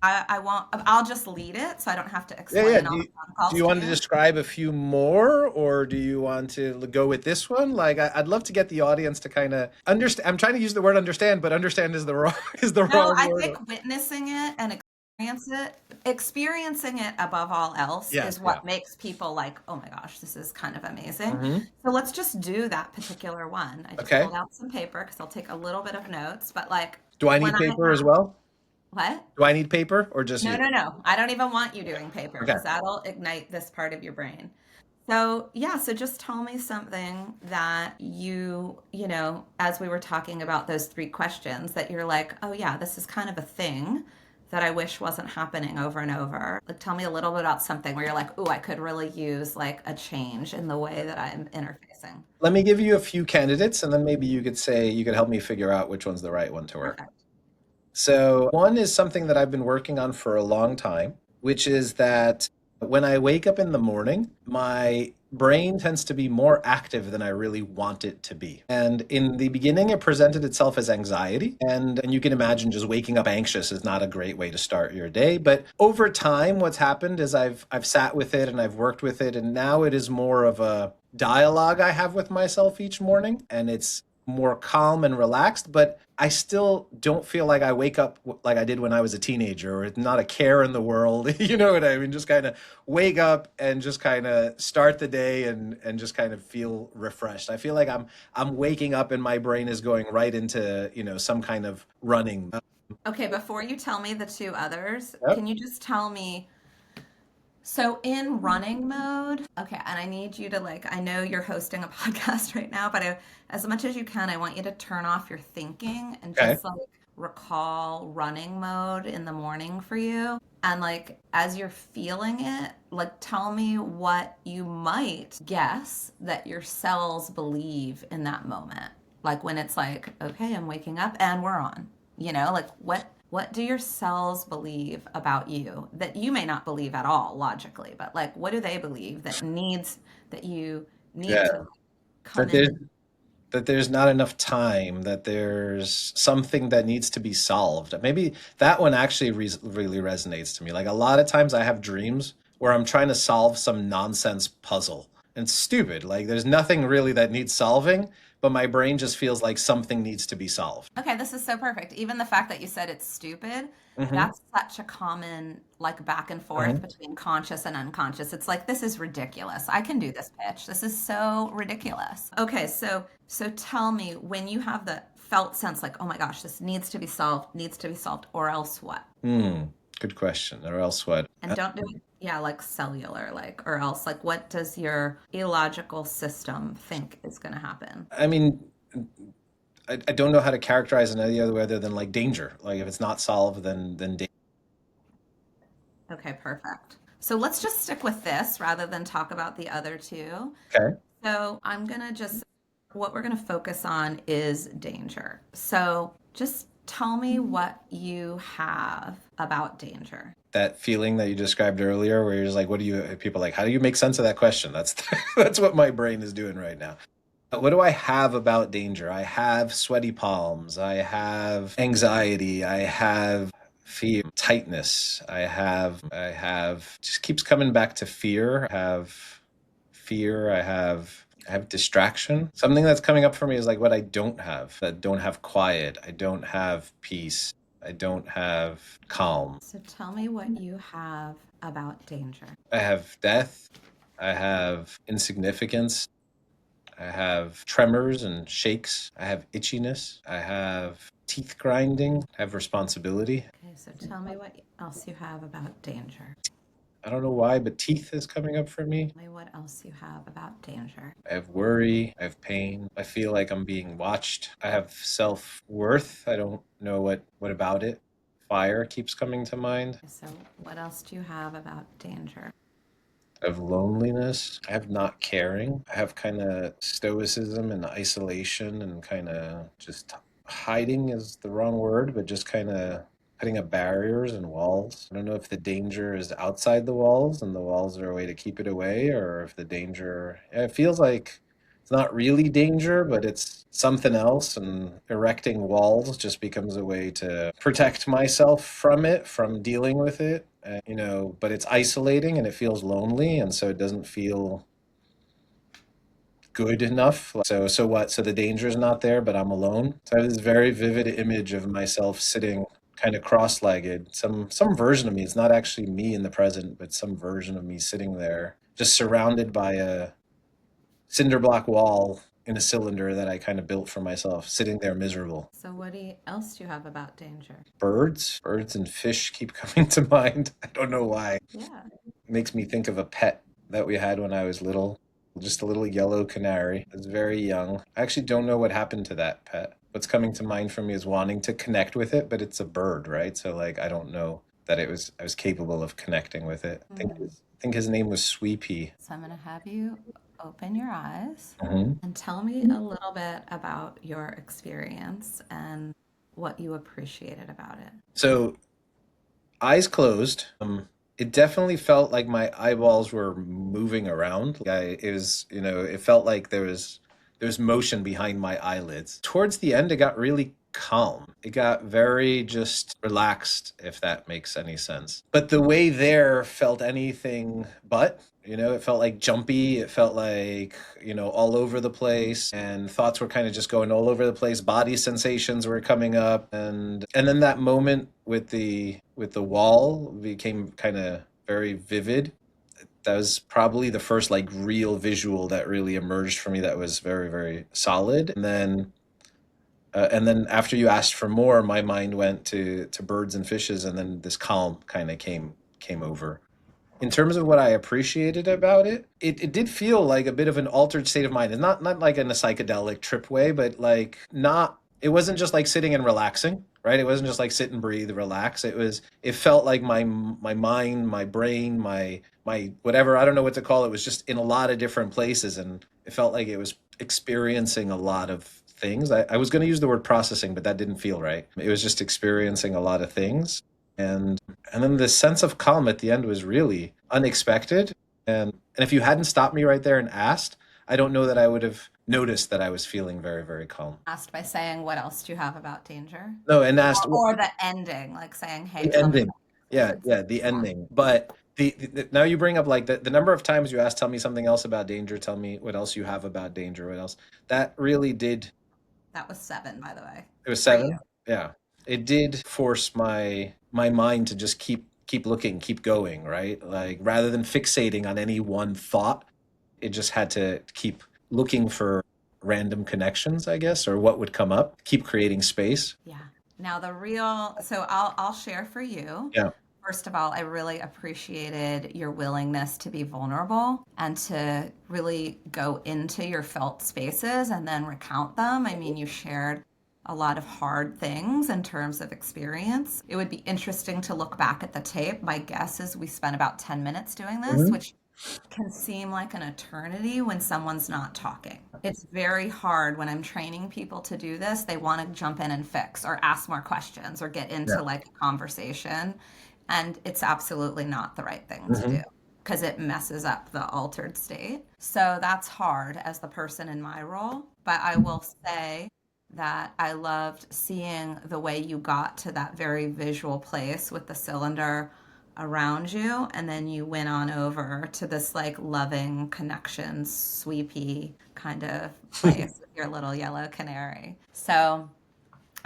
I'll just lead it so I don't have to explain all the protocols. Do you want to describe a few more, or do you want to go with this one? Like, I'd love to get the audience to kind of understand. I'm trying to use the word understand, but understand is the wrong word. I think witnessing it and experiencing it above all else is what makes people like, oh my gosh, this is kind of amazing. So let's just do that particular one. I just pulled out some paper because I'll take a little bit of notes, but like, do I need paper as well? What? Do I need paper or just No. I don't even want you doing paper because that'll ignite this part of your brain. So so just tell me something that you as we were talking about those 3 questions that you're like, oh yeah, this is kind of a thing that I wish wasn't happening over and over. Like, tell me a little bit about something where you're like, ooh, I could really use like a change in the way that I'm interfacing. Let me give you a few candidates, and then maybe you could help me figure out which one's the right one to work. Perfect. So one is something that I've been working on for a long time, which is that when I wake up in the morning, my brain tends to be more active than I really want it to be. And in the beginning, it presented itself as anxiety. And you can imagine just waking up anxious is not a great way to start your day. But over time, what's happened is I've sat with it and I've worked with it. And now it is more of a dialogue I have with myself each morning. And it's more calm and relaxed, but I still don't feel like I wake up like I did when I was a teenager, or not a care in the world. You know what I mean? Just kind of wake up and just kind of start the day and just kind of feel refreshed. I feel like I'm waking up and my brain is going right into, some kind of running. Okay, before you tell me the two others, Yep. can you just tell me, so in running mode, okay, and I need you to like, I know you're hosting a podcast right now, but as much as you can, I want you to turn off your thinking and Okay. just like recall running mode in the morning for you. And like, as you're feeling it, like, tell me what you might guess that your cells believe in that moment. Like when it's like, okay, I'm waking up and we're on. Like what do your cells believe about you that you may not believe at all logically, but like what do they believe that you need Yeah. to come That there's in? that there's not enough time, that there's something that needs to be solved. Maybe that one actually really resonates to me. Like a lot of times I have dreams where I'm trying to solve some nonsense puzzle. And it's stupid. Like there's nothing really that needs solving, but my brain just feels like something needs to be solved. Okay, this is so perfect. Even the fact that you said it's stupid, Hmm. that's such a common like back and forth Hmm. between conscious and unconscious. It's like this is ridiculous. I can do this pitch. This is so ridiculous. Okay, so tell me when you have the felt sense like, "Oh my gosh, this needs to be solved, or else what?" Hmm. Good question. Or else what? And don't do it, yeah, like cellular, like, or else, like, what does your illogical system think is going to happen? I mean, I don't know how to characterize it any other way other than like danger. Like if it's not solved, then danger. Okay, perfect. So let's just stick with this rather than talk about the other two. Okay. So I'm going to just, what we're going to focus on is danger. So just tell me what you have about danger. That feeling that you described earlier where you're just like, what do you people are like, how do you make sense of that question? That's that's what my brain is doing right now. What do I have about danger? I have sweaty palms, I have anxiety, I have fear, tightness, I have just keeps coming back to fear. I have distraction. Something that's coming up for me is like what I don't have. I don't have quiet, I don't have peace, I don't have calm. So tell me what you have about danger. I have death. I have insignificance. I have tremors and shakes. I have itchiness. I have teeth grinding. I have responsibility. Okay, so tell me what else you have about danger. I don't know why, but teeth is coming up for me. Tell me what else you have about danger. I have worry. I have pain. I feel like I'm being watched. I have self-worth. I don't know what about it. Fire keeps coming to mind. Okay, so what else do you have about danger? I have loneliness. I have not caring. I have kind of stoicism and isolation and kind of just hiding is the wrong word, but just kind of putting up barriers and walls. I don't know if the danger is outside the walls and the walls are a way to keep it away, or if the danger, it feels like it's not really danger, but it's something else. And erecting walls just becomes a way to protect myself from it, from dealing with it. But it's isolating and it feels lonely, and so it doesn't feel good enough. So what? So the danger is not there, but I'm alone. So I have this very vivid image of myself sitting kind of cross-legged. Some version of me. It's not actually me in the present, but some version of me sitting there, just surrounded by a cinder block wall in a cylinder that I kind of built for myself, sitting there miserable. So else do you have about danger? Birds and fish keep coming to mind. I don't know why. Yeah. It makes me think of a pet that we had when I was little, just a little yellow canary. It was very young. I actually don't know what happened to that pet. What's coming to mind for me is wanting to connect with it, but it's a bird, right? So like I don't know that I was capable of connecting with it. I think his name was Sweepy. So I'm going to have you open your eyes Hmm. and tell me a little bit about your experience and what you appreciated about it. So eyes closed. It definitely felt like my eyeballs were moving around. It was, it felt like there was there was motion behind my eyelids. Towards the end, it got really calm. It got very just relaxed, if that makes any sense. But the way there felt anything but. It felt like jumpy. It felt like, all over the place, and thoughts were kind of just going all over the place. Body sensations were coming up, and then that moment with the wall became kind of very vivid. That was probably the first like real visual that really emerged for me that was very, very solid. And then after you asked for more, my mind went to birds and fishes, and then this calm kind of came over. In terms of what I appreciated about it did feel like a bit of an altered state of mind, and not like in a psychedelic trip way, but like not. It wasn't just like sitting and relaxing, right? It wasn't just like sit and breathe, relax. It felt like my mind, my brain, my whatever, I don't know what to call it, was just in a lot of different places, and it felt like it was experiencing a lot of things. I was going to use the word processing, but that didn't feel right. It was just experiencing a lot of things. And then the sense of calm at the end was really unexpected. And if you hadn't stopped me right there and asked, I don't know that I would have noticed that I was feeling very, very calm. Asked by saying, what else do you have about danger? No, and asked Or the ending, like saying, hey, the tell me ending. about Yeah, your yeah, the ending. But now you bring up like the number of times you asked, tell me something else about danger, tell me what else you have about danger, what else. That really did. That was 7, by the way, It was for you. 7. Yeah. It did force my mind to just keep looking, keep going, right? Like rather than fixating on any one thought, it just had to keep looking for random connections, I guess, or what would come up, keep creating space. Yeah. Now so I'll share for you. Yeah. First of all, I really appreciated your willingness to be vulnerable and to really go into your felt spaces and then recount them. I mean, you shared a lot of hard things in terms of experience. It would be interesting to look back at the tape. My guess is we spent about 10 minutes doing this, Mhm. which can seem like an eternity when someone's not talking. It's very hard when I'm training people to do this. They want to jump in and fix or ask more questions or get Yeah. into like a conversation. And it's absolutely not the right thing to do Hmm. because it messes up the altered state. So that's hard as the person in my role. But I will say that I loved seeing the way you got to that very visual place with the cylinder around you, and then you went on over to this like loving connection, sweepy kind of place with your little yellow canary. So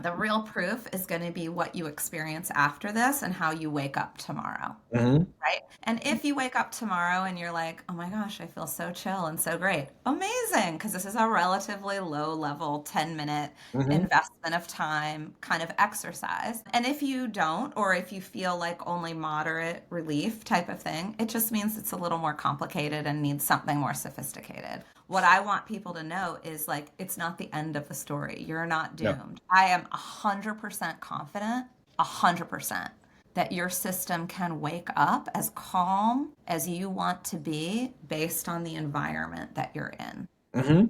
the real proof is going to be what you experience after this and how you wake up tomorrow. Hmm. Right. And if you wake up tomorrow and you're like, oh my gosh, I feel so chill and so great, amazing. Because this is a relatively low level 10-minute Hmm. investment of time kind of exercise. And if you don't, or if you feel like only moderate relief type of thing, it just means it's a little more complicated and needs something more sophisticated. What I want people to know is like, it's not the end of the story. You're not Yeah. doomed. I am 100% confident, 100% that your system can wake up as calm as you want to be based on the environment that you're in. Hmm.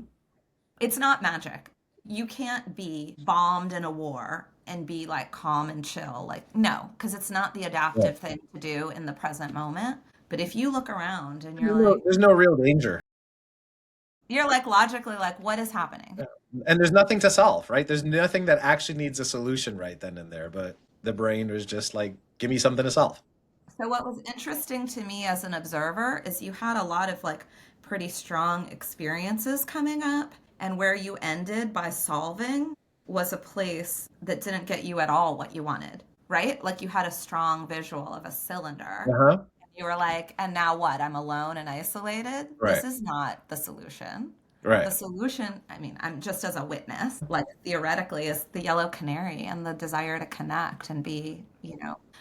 It's not magic. You can't be bombed in a war and be like calm and chill. Like, no, because it's not the Yeah. adaptive thing to do in the present moment. But if you look around and There's no real danger. you're like logically like, what is happening? Yeah. And there's nothing to solve, right? There's nothing that actually needs a solution right then and there, but the brain was just like, give me something to solve. So what was interesting to me as an observer is you had a lot of like pretty strong experiences coming up, and where you ended by solving was a place that didn't get you at all what you wanted, right? Like you had a strong visual of a cylinder. Uh-huh. You were like, and now what? I'm alone and isolated. This Right. is not the solution. The Right. solution, I mean, I'm just as a witness, like theoretically, is the yellow canary and the desire to connect and be,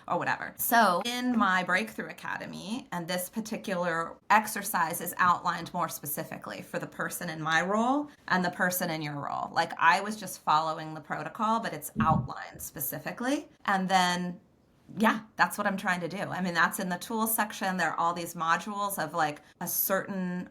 or whatever. So, in my Breakthrough Academy, and this particular exercise is outlined more specifically for the person in my role and the person in your role. Like, I was just following the protocol, but it's outlined specifically. And then yeah, that's what I'm trying to do. I mean, that's in the tools section. There are all these modules of like a certain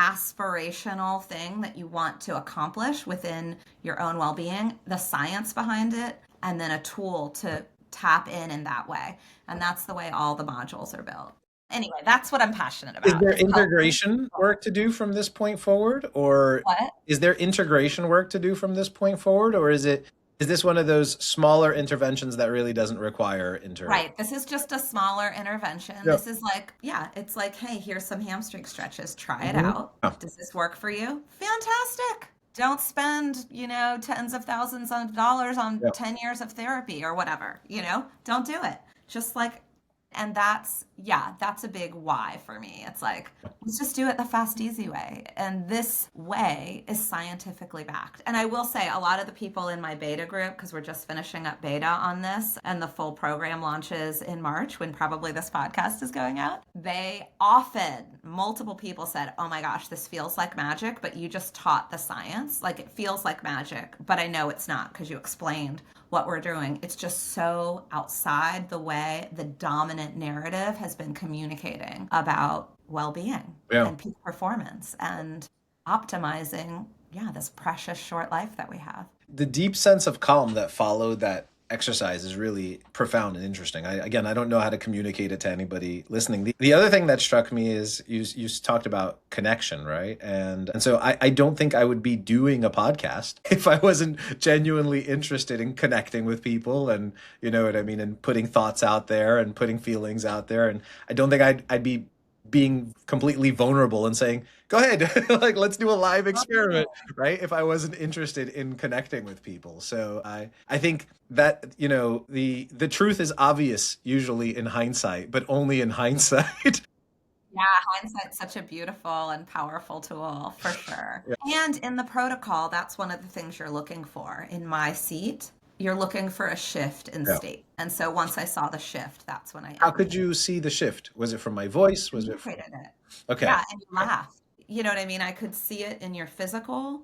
aspirational thing that you want to accomplish within your own well being, the science behind it, and then a tool to tap in that way. And that's the way all the modules are built. Anyway, that's what I'm passionate Is about there is helping integration people. work to do from this point forward, or What? is there integration work to do from this point forward, or is this one of those smaller interventions that really doesn't require inter? Right. This is just a smaller intervention. Yeah. This is like, yeah, it's like, hey, here's some hamstring stretches. Try it Mhm. out. Yeah. Does this work for you? Fantastic. Don't spend, tens of thousands of dollars on Yeah. 10 years of therapy or whatever, Don't do it. Just like, and that's a big why for me. It's like, let's just do it the fast, easy way. And this way is scientifically backed. And I will say, a lot of the people in my beta group, because we're just finishing up beta on this, and the full program launches in March when probably this podcast is going out, multiple people said, oh my gosh, this feels like magic, but you just taught the science. Like it feels like magic, but I know it's not because you explained what we're doing. It's just so outside the way the dominant narrative has been communicating about well-being Yeah. and peak performance and optimizing, yeah, this precious short life that we have. The deep sense of calm that followed that exercise is really profound and interesting. Again, I don't know how to communicate it to anybody listening. The other thing that struck me is you talked about connection, right? And so I don't think I would be doing a podcast if I wasn't genuinely interested in connecting with people, and you know what I mean, and putting thoughts out there and putting feelings out there. And I don't think I'd be being completely vulnerable and saying, go ahead, like let's do a live experiment, right? If I wasn't interested in connecting with people. So I think that, the truth is obvious usually in hindsight, but only in hindsight. Yeah, hindsight's such a beautiful and powerful tool for sure. Yeah. And in the protocol, that's one of the things you're looking for. In my seat, you're looking for a shift in Yeah. state. And so once I saw the shift, that's when I How could you see the shift? Was it from my voice? Was it from... communicated it. Okay. Yeah, and you laughed. You know what I mean? I could see it in your physical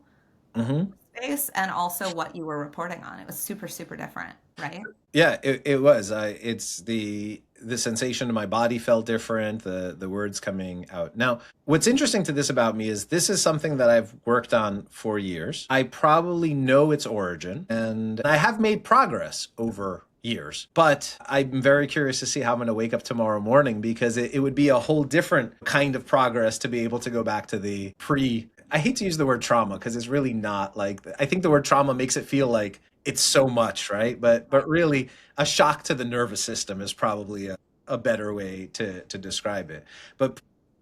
Hmm. space and also what you were reporting on. It was super, super different, right? Yeah, it was. It's the sensation in my body felt different. The words coming out. Now, what's interesting to this about me is this is something that I've worked on for years. I probably know its origin, and I have made progress over years. But I'm very curious to see how I'm going to wake up tomorrow morning, because it would be a whole different kind of progress to be able to go back to the pre. I hate to use the word trauma because it's really not like, I think the word trauma makes it feel like it's so much, right? But really, a shock to the nervous system is probably a better way to describe it. But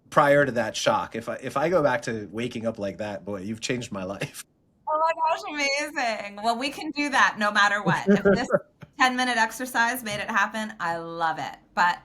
prior to that shock, if I go back to waking up like that, boy, you've changed my life. Oh my gosh, amazing. Well, we can do that no matter what. If this 10-minute exercise made it happen, I love it. But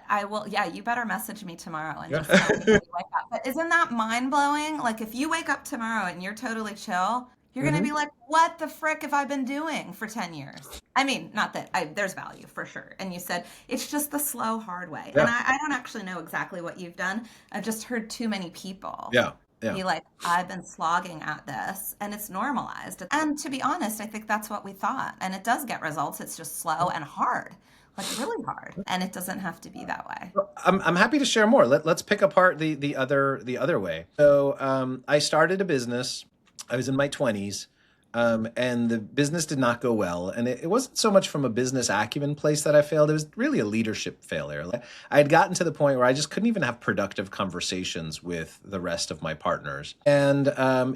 I will, yeah, you better message me tomorrow and Yeah. just tell me when you wake up. But isn't that mind blowing? Like if you wake up tomorrow and you're totally chill, you're going to Mhm. be like, what the frick have I been doing for 10 years? I mean, not that there's value for sure. And you said it's just the slow, hard way. And Yeah. I don't actually know exactly what you've done. I've just heard too many people Yeah. Yeah. be like, I've been slogging at this and it's normalized. And to be honest, I think that's what we thought. And it does get results. It's just slow and hard, like really hard. And it doesn't have to be that way. I'm happy to share more. Let's pick apart the other way. So I started a business. I was in my 20s, and the business did not go well. And it wasn't so much from a business acumen place that I failed. It was really a leadership failure. Like, I had gotten to the point where I just couldn't even have productive conversations with the rest of my partners. And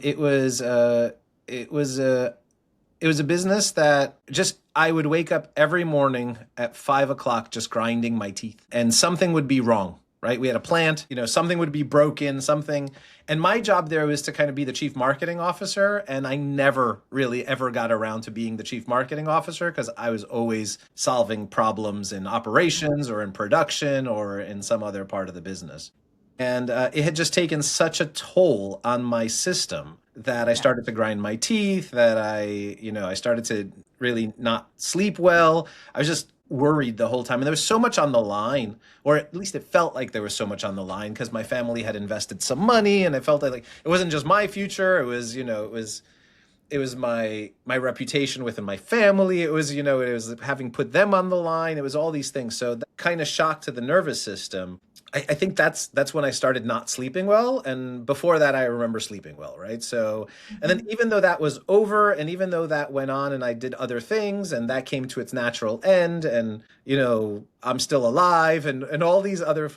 it was a business that just, I would wake up every morning at 5 o'clock just grinding my teeth, and something would be wrong, right? We had a plant, something would be broken, something. And my job there was to kind of be the chief marketing officer. And I never really ever got around to being the chief marketing officer because I was always solving problems in operations or in production or in some other part of the business. And it had just taken such a toll on my system that I started to grind my teeth, that I started to really not sleep well. I was just worried the whole time. And there was so much on the line, or at least it felt like there was so much on the line because my family had invested some money, and I felt like it wasn't just my future. It was it was my reputation within my family. It was, it was having put them on the line. It was all these things. So that kind of shock to the nervous system. I think that's when I started not sleeping well. And before that, I remember sleeping well, right? So, and then Mhm. even though that was over, and even though that went on and I did other things and that came to its natural end, and, I'm still alive and all these other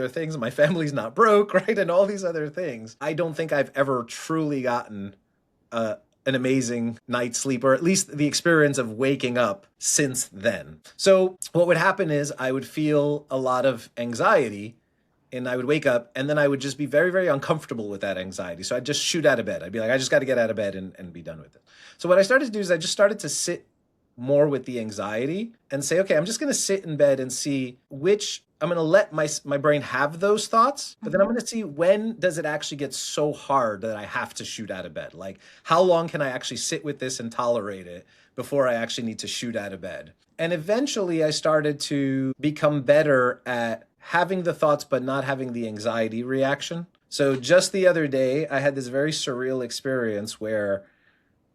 things, my family's not broke, right? And all these other things, I don't think I've ever truly gotten uh, an amazing night's sleep, or at least the experience of waking up since then. So, what would happen is I would feel a lot of anxiety and I would wake up and then I would just be very, very uncomfortable with that anxiety. So I'd just shoot out of bed. I'd be like, I just got to get out of bed and be done with it. So, what I started to do is I just started to sit more with the anxiety and say, okay, I'm just going to sit in bed and see which I'm going to let my brain have those thoughts, but then I'm Mhm. going to see when does it actually get so hard that I have to shoot out of bed? Like how long can I actually sit with this and tolerate it before I actually need to shoot out of bed? And eventually I started to become better at having the thoughts but not having the anxiety reaction. So just the other day I had this very surreal experience where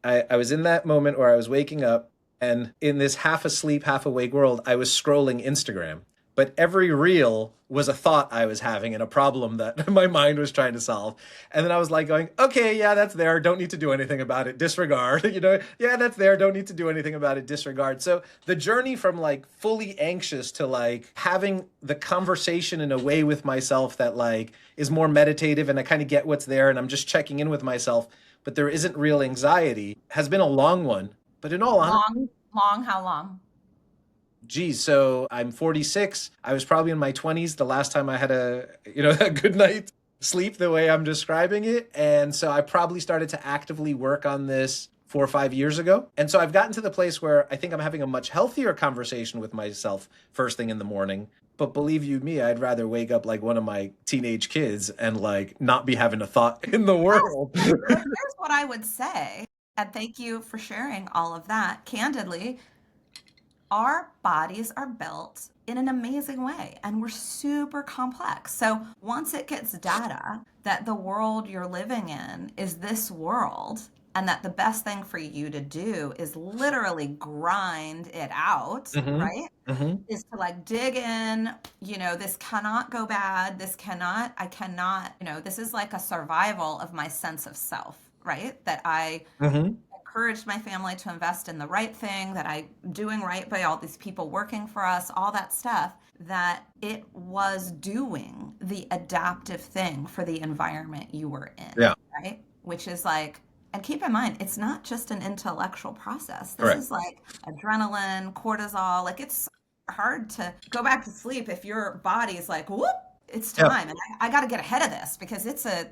I was in that moment where I was waking up, and in this half asleep, half awake world, I was scrolling Instagram. But every reel was a thought I was having and a problem that my mind was trying to solve. And then I was like going, okay, yeah, that's there. Don't need to do anything about it. Disregard. Yeah, that's there. Don't need to do anything about it. Disregard. So the journey from like fully anxious to like having the conversation in a way with myself that like is more meditative and I kind of get what's there and I'm just checking in with myself, but there isn't real anxiety, has been a long one. But in all honesty, Long, long, how long? geez, so I'm 46. I was probably in my 20s the last time I had a good night sleep the way I'm describing it. And so I probably started to actively work on this 4 or 5 years ago. And so I've gotten to the place where I think I'm having a much healthier conversation with myself first thing in the morning. But believe you me, I'd rather wake up like one of my teenage kids and like not be having a thought in the Yes. world. Well, here's what I would say, and thank you for sharing all of that. Candidly, our bodies are built in an amazing way and we're super complex. So once it gets data that the world you're living in is this world and that the best thing for you to do is literally grind it out, Hmm. right? Hmm. Is to like dig in, this cannot go bad. I cannot, this is like a survival of my sense of self, right? That I Hmm. encouraged my family to invest in the right thing, that I doing right by all these people working for us, all that stuff, that it was doing the adaptive thing for the environment you were in, Yeah, right? Which is like, and keep in mind, it's not just an intellectual process. This correct. is like adrenaline, cortisol, like it's hard to go back to sleep if your body's like, whoop, it's Yeah. time. And I got to get ahead of this because it's a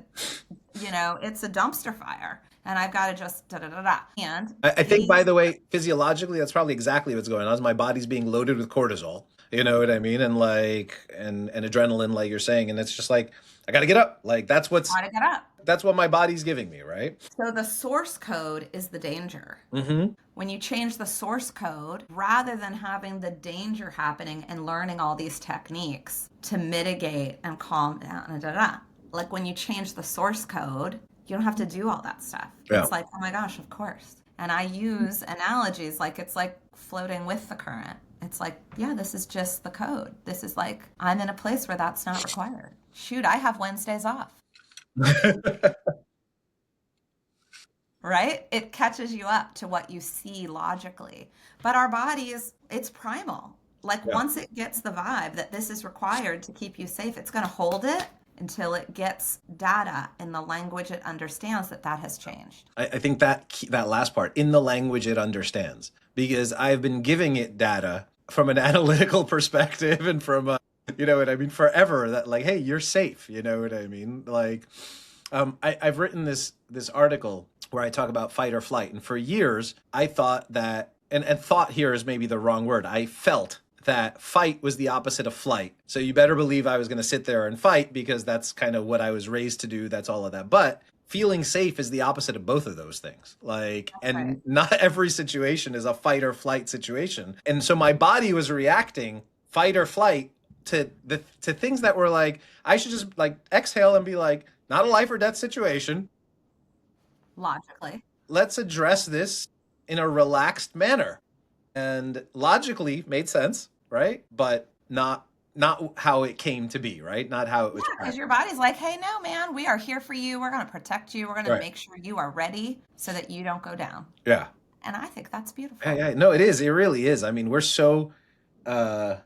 dumpster fire and I've got to just da da da da. And I think, by being the way, physiologically, that's probably exactly what's going on. Is my body's being loaded with cortisol. You know what I mean? And like, and adrenaline, like you're saying, and it's just like, I got to get up. Like got to get up. that's what my body's giving me, right? So the source code is the danger. Mm-hmm. When you change the source code, rather than having the danger happening and learning all these techniques to mitigate and calm down, and da, da, da. Like when you change the source code, you don't have to do all that stuff. Yeah. It's like, oh my gosh, of course. And I use analogies like it's like floating with the current. It's like, yeah, this is just the code. This is like, I'm in a place where that's not required. Shoot, I have Wednesdays off. Right? It catches you up to what you see logically. But our bodies, it's primal. Like Yeah. once it gets the vibe that this is required to keep you safe, it's going to hold it until it gets data in the language it understands that has changed. I think that last part in the language it understands, because I've been giving it data from an analytical perspective and from you know what I mean, forever, that like, hey, you're safe. You know what I mean? Like, I've written this article where I talk about fight or flight, and for years I thought that, and thought here is maybe the wrong word. I felt that fight was the opposite of flight. So you better believe I was going to sit there and fight because that's kind of what I was raised to do. That's all of that. But feeling safe is the opposite of both of those things. Like, That's right. and not every situation is a fight or flight situation. And so my body was reacting fight or flight to things that were like, I should just like exhale and be like, not a life or death situation. Logically. let's address this in a relaxed manner. And logically made sense, right? But not how it came to be, right? Not how it Yeah, was because your practiced. body's like, hey, no, man, we are here for you. We're going to protect you. We're going to Right. make sure you are ready so that you don't go down. Yeah. And I think that's Yeah, beautiful. yeah. No, it is. It really is. I mean, we're so uh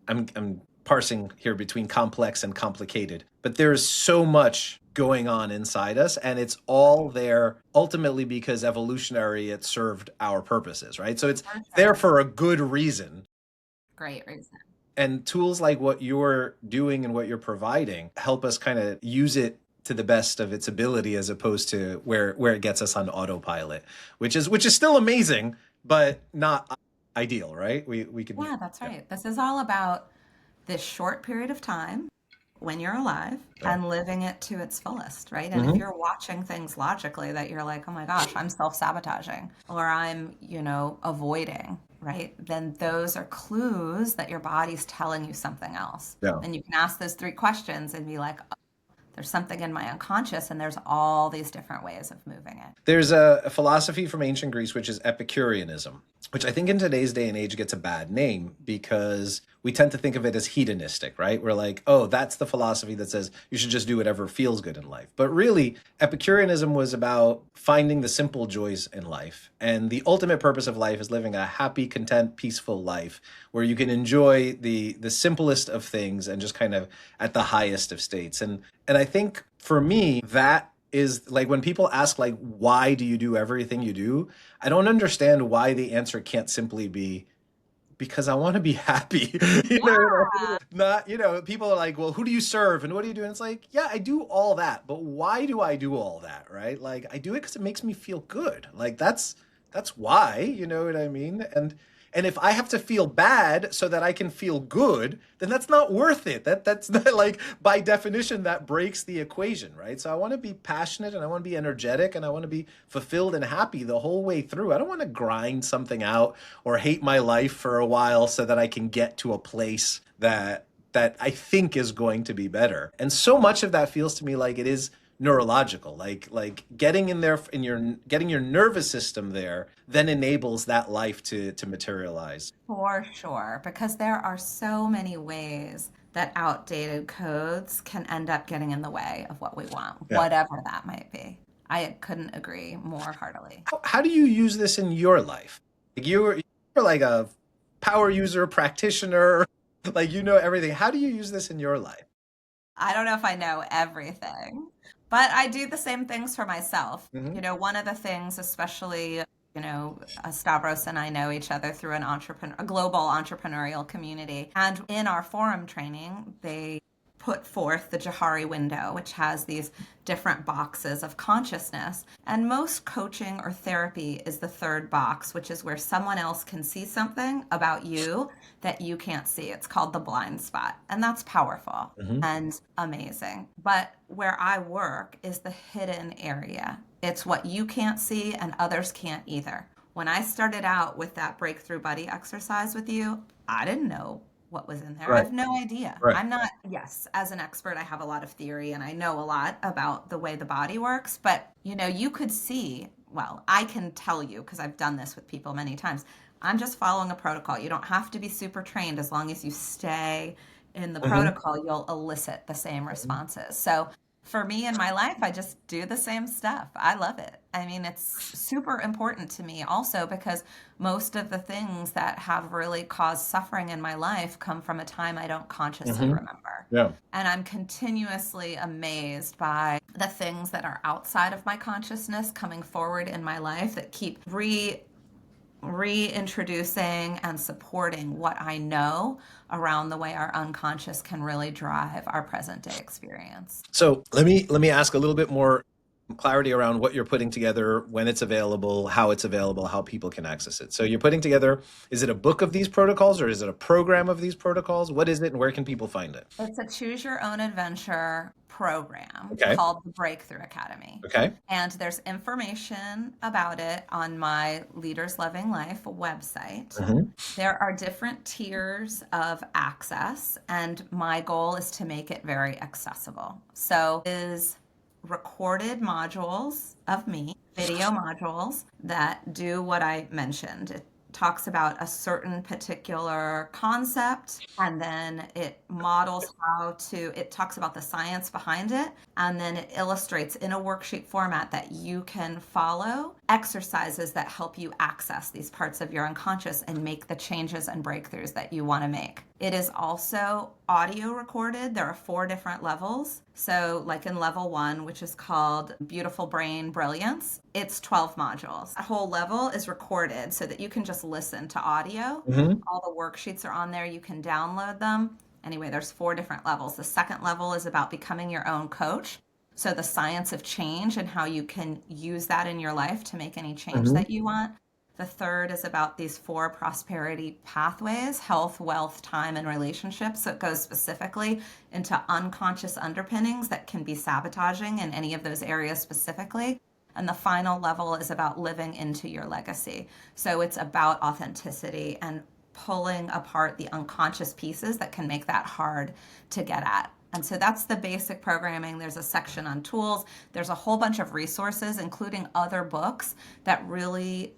I'm parsing here between complex and complicated, but there's so much going on inside us, and it's all there ultimately because evolutionary it served our purposes, right? So it's For there sure. for a good reason. Great reason. And tools like what you're doing and what you're providing help us kind of use it to the best of its ability as opposed to where it gets us on autopilot, which is still amazing, but not ideal, right? We can Yeah, that's yeah. right. This is all about this short period of time when you're alive Yeah. and living it to its fullest, right? And if Mhm. you're watching things logically that you're like, oh my gosh, I'm self-sabotaging or I'm, avoiding, right? Then those are clues that your body's telling you something else. Yeah. And you can ask those three questions and be like, oh, there's something in my unconscious, and there's all these different ways of moving it. There's a philosophy from ancient Greece, which is Epicureanism, which I think in today's day and age gets a bad name because we tend to think of it as hedonistic, right? We're like, oh, that's the philosophy that says you should just do whatever feels good in life. But really, Epicureanism was about finding the simple joys in life. And the ultimate purpose of life is living a happy, content, peaceful life where you can enjoy the simplest of things and just kind of at the highest of states. And I think for me, that is like when people ask like why do you do everything you do, I don't understand why the answer can't simply be because I want to be happy. You know what I mean? Yeah. Not, people are like, well, who do you serve and what do you do? And it's like, yeah, I do all that, but why do I do all that, right? Like I do it because it makes me feel good. Like that's why, you know what I mean? And if I have to feel bad so that I can feel good, then that's not worth it. That's not like by definition that breaks the equation, right? So I want to be passionate and I want to be energetic and I want to be fulfilled and happy the whole way through. I don't want to grind something out or hate my life for a while so that I can get to a place that I think is going to be better. And so much of that feels to me like it is neurological, like getting in there in your getting your nervous system there then enables that life to materialize. For sure, because there are so many ways that outdated codes can end up getting in the way of what we want, Yeah. whatever that might be. I couldn't agree more heartily. How do you use this in your life? Like you're like a power user, practitioner, like you know everything. How do you use this in your life? I don't know if I know everything, but I do the same things for myself. Hmm. One of the things, especially, Stavros and I know each other through a global entrepreneurial community. And in our forum training, they put forth the Johari window, which has these different boxes of consciousness. And most coaching or therapy is the third box, which is where someone else can see something about you that you can't see. It's called the blind spot. And that's powerful Hmm. and amazing. But where I work is the hidden area. It's what you can't see and others can't either. When I started out with that breakthrough buddy exercise with you, I didn't know what was in there. I Right, have no idea. right. I'm not, yes, as an expert, I have a lot of theory and I know a lot about the way the body works, but you could see, well, I can tell you because I've done this with people many times. I'm just following a protocol. You don't have to be super trained as long as you stay in the Hmm. protocol, you'll elicit the same responses. So for me in my life, I just do the same stuff. I love it. I mean, it's super important to me also because most of the things that have really caused suffering in my life come from a time I don't consciously Hmm. remember. Yeah. And I'm continuously amazed by the things that are outside of my consciousness coming forward in my life that keep reintroducing and supporting what I know around the way our unconscious can really drive our present day experience. So let me ask a little bit more clarity around what you're putting together, when it's available, how people can access it. So you're putting together, is it a book of these protocols or is it a program of these protocols? What is it and where can people find it? It's a choose your own adventure program Okay. called the Breakthrough Academy. Okay. And there's information about it on my Leaders Loving Life website. Hmm. There are different tiers of access, and my goal is to make it very accessible. So, is recorded modules of me, video modules that do what I mentioned. It talks about a certain particular concept, and then it models it talks about the science behind it, and then it illustrates in a worksheet format that you can follow exercises that help you access these parts of your unconscious and make the changes and breakthroughs that you want to make. It is also audio recorded. There are 4 different levels. So, like in level 1, which is called Beautiful Brain Brilliance, it's 12 modules. The whole level is recorded so that you can just listen to audio. Mhm. All the worksheets are on there. You can download them. Anyway, there's 4 different levels. The second level is about becoming your own coach. So, the science of change and how you can use that in your life to make any change Mhm. that you want. The third is about these 4 prosperity pathways: health, wealth, time, and relationships. So it goes specifically into unconscious underpinnings that can be sabotaging in any of those areas specifically. And the final level is about living into your legacy. So it's about authenticity and pulling apart the unconscious pieces that can make that hard to get at. And so that's the basic programming. There's a section on tools. There's a whole bunch of resources, including other books that really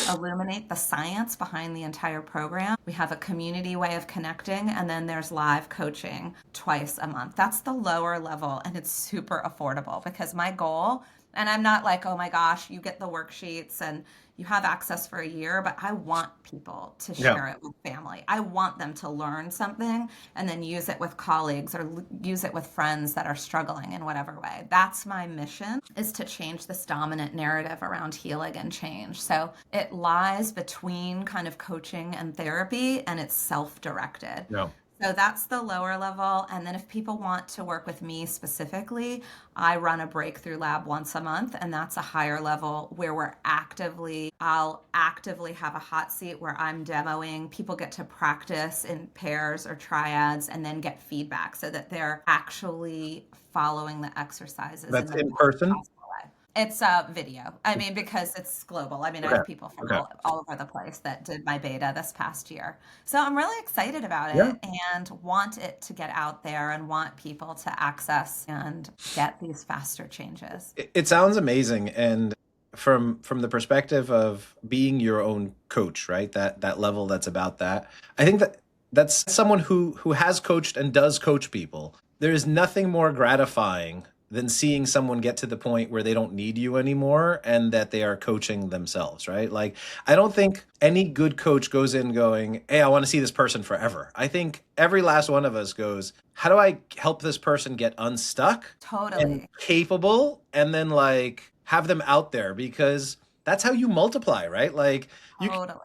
illuminate the science behind the entire program. We have a community way of connecting, and then there's live coaching twice a month. That's the lower level, and it's super affordable because my goal, and I'm not like, oh my gosh, you get the worksheets and you have access for a year, but I want people to Yeah. share it with family. I want them to learn something and then use it with colleagues or use it with friends that are struggling in whatever way. That's my mission, is to change this dominant narrative around healing and change. So it lies between kind of coaching and therapy, and it's self-directed. Yeah. So that's the lower level. And then if people want to work with me specifically, I run a breakthrough lab once a month, and that's a higher level where I'll actively have a hot seat where I'm demoing. People get to practice in pairs or triads and then get feedback so that they're actually following the exercises in That's the in best person? possible way. It's a video. I mean, because it's global. I mean, I Okay. have people from Okay. all over the place that did my beta this past year. So I'm really excited about Yeah. it and want it to get out there and want people to access and get these faster changes. It sounds amazing. And from the perspective of being your own coach, right? That level that's about that. I think that's someone who has coached and does coach people. There is nothing more gratifying than seeing someone get to the point where they don't need you anymore and that they are coaching themselves, right? Like, I don't think any good coach goes in going, hey, I want to see this person forever. I think every last one of us goes, how do I help this person get unstuck and Totally. capable, and then like have them out there, because that's how you multiply, right? Like you can, Totally.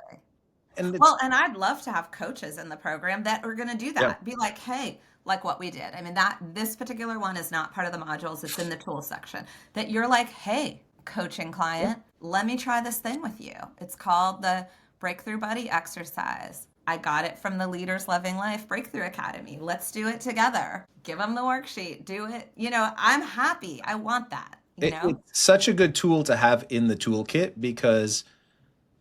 and it's Well, and I'd love to have coaches in the program that are going to do yeah, that. Be like, hey, like what we did. I mean, that this particular one is not part of the modules, it's in the tools section. That you're like, hey, coaching yeah. client, let me try this thing with you. It's called the Breakthrough Buddy exercise. I got it from the Leaders Loving Life Breakthrough Academy. Let's do it together. Give them the worksheet. Do it. I'm happy. I want that, It's such a good tool to have in the toolkit because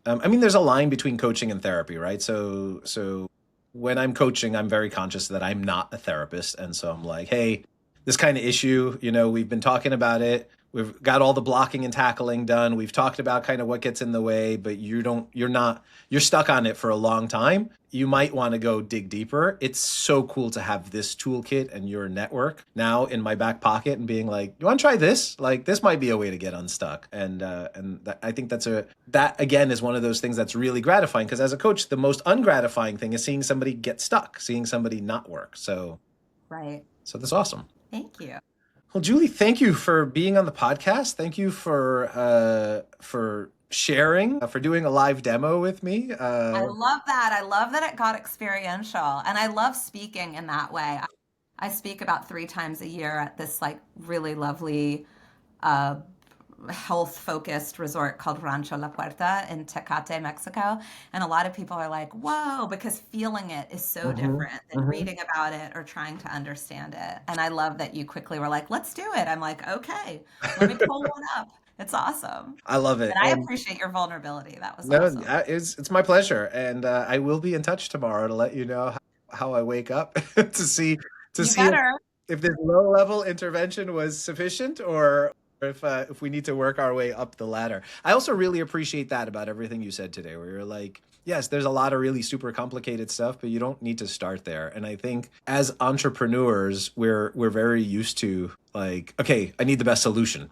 I mean, there's a line between coaching and therapy, right? So when I'm coaching, I'm very conscious that I'm not a therapist, and so I'm like, hey, this kind of issue, we've been talking about it. We've got all the blocking and tackling done. We've talked about kind of what gets in the way, but you're stuck on it for a long time. You might want to go dig deeper. It's so cool to have this toolkit and your network now in my back pocket and being like, you want to try this? Like, this might be a way to get unstuck. I think that again is one of those things that's really gratifying, because as a coach, the most ungratifying thing is seeing somebody get stuck, seeing somebody not work. Right. So that's awesome. Thank you. Well, Julie, thank you for being on the podcast. Thank you for sharing, for doing a live demo with me. I love that. I love that it got experiential. And I love speaking in that way. I speak about 3 times a year at this like really lovely uh, health focused resort called Rancho La Puerta in Tecate, Mexico. And a lot of people are like, whoa, because feeling it is so Mhm, different than mhm. reading about it or trying to understand it. And I love that you quickly were like, let's do it. I'm like, okay, let me pull one up. It's awesome. I love it. And I And appreciate your vulnerability. That was no, awesome. it's my pleasure. And I will be in touch tomorrow to let you know how I wake up to see to You see if better. if this low level intervention was sufficient, or if we need to work our way up the ladder. I also really appreciate that about everything you said today, where you're like, yes, there's a lot of really super complicated stuff, but you don't need to start there. And I think as entrepreneurs, we're very used to like, okay, I need the best solution.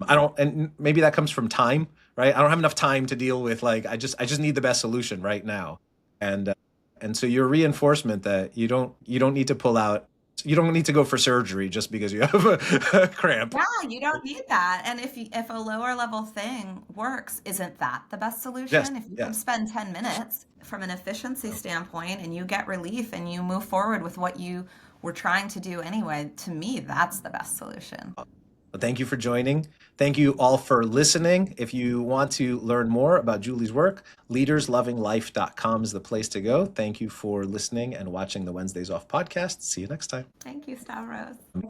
I don't, and maybe that comes from time, right? I don't have enough time to deal with like I just need the best solution right now. And and so your reinforcement that you don't need to pull out, you don't need to go for surgery just because you have a cramp. Yeah, you don't need that. And if a lower level thing works, isn't that the best Yes, solution? If you can yes. spend 10 minutes from an efficiency standpoint and you get relief and you move forward with what you were trying to do anyway, to me, that's the best solution. Well, thank you for joining. Thank you all for listening. If you want to learn more about Julie's work, leaderslovinglife.com is the place to go. Thank you for listening and watching the Wednesdays Off podcast. See you next time. Thank you, Stavros.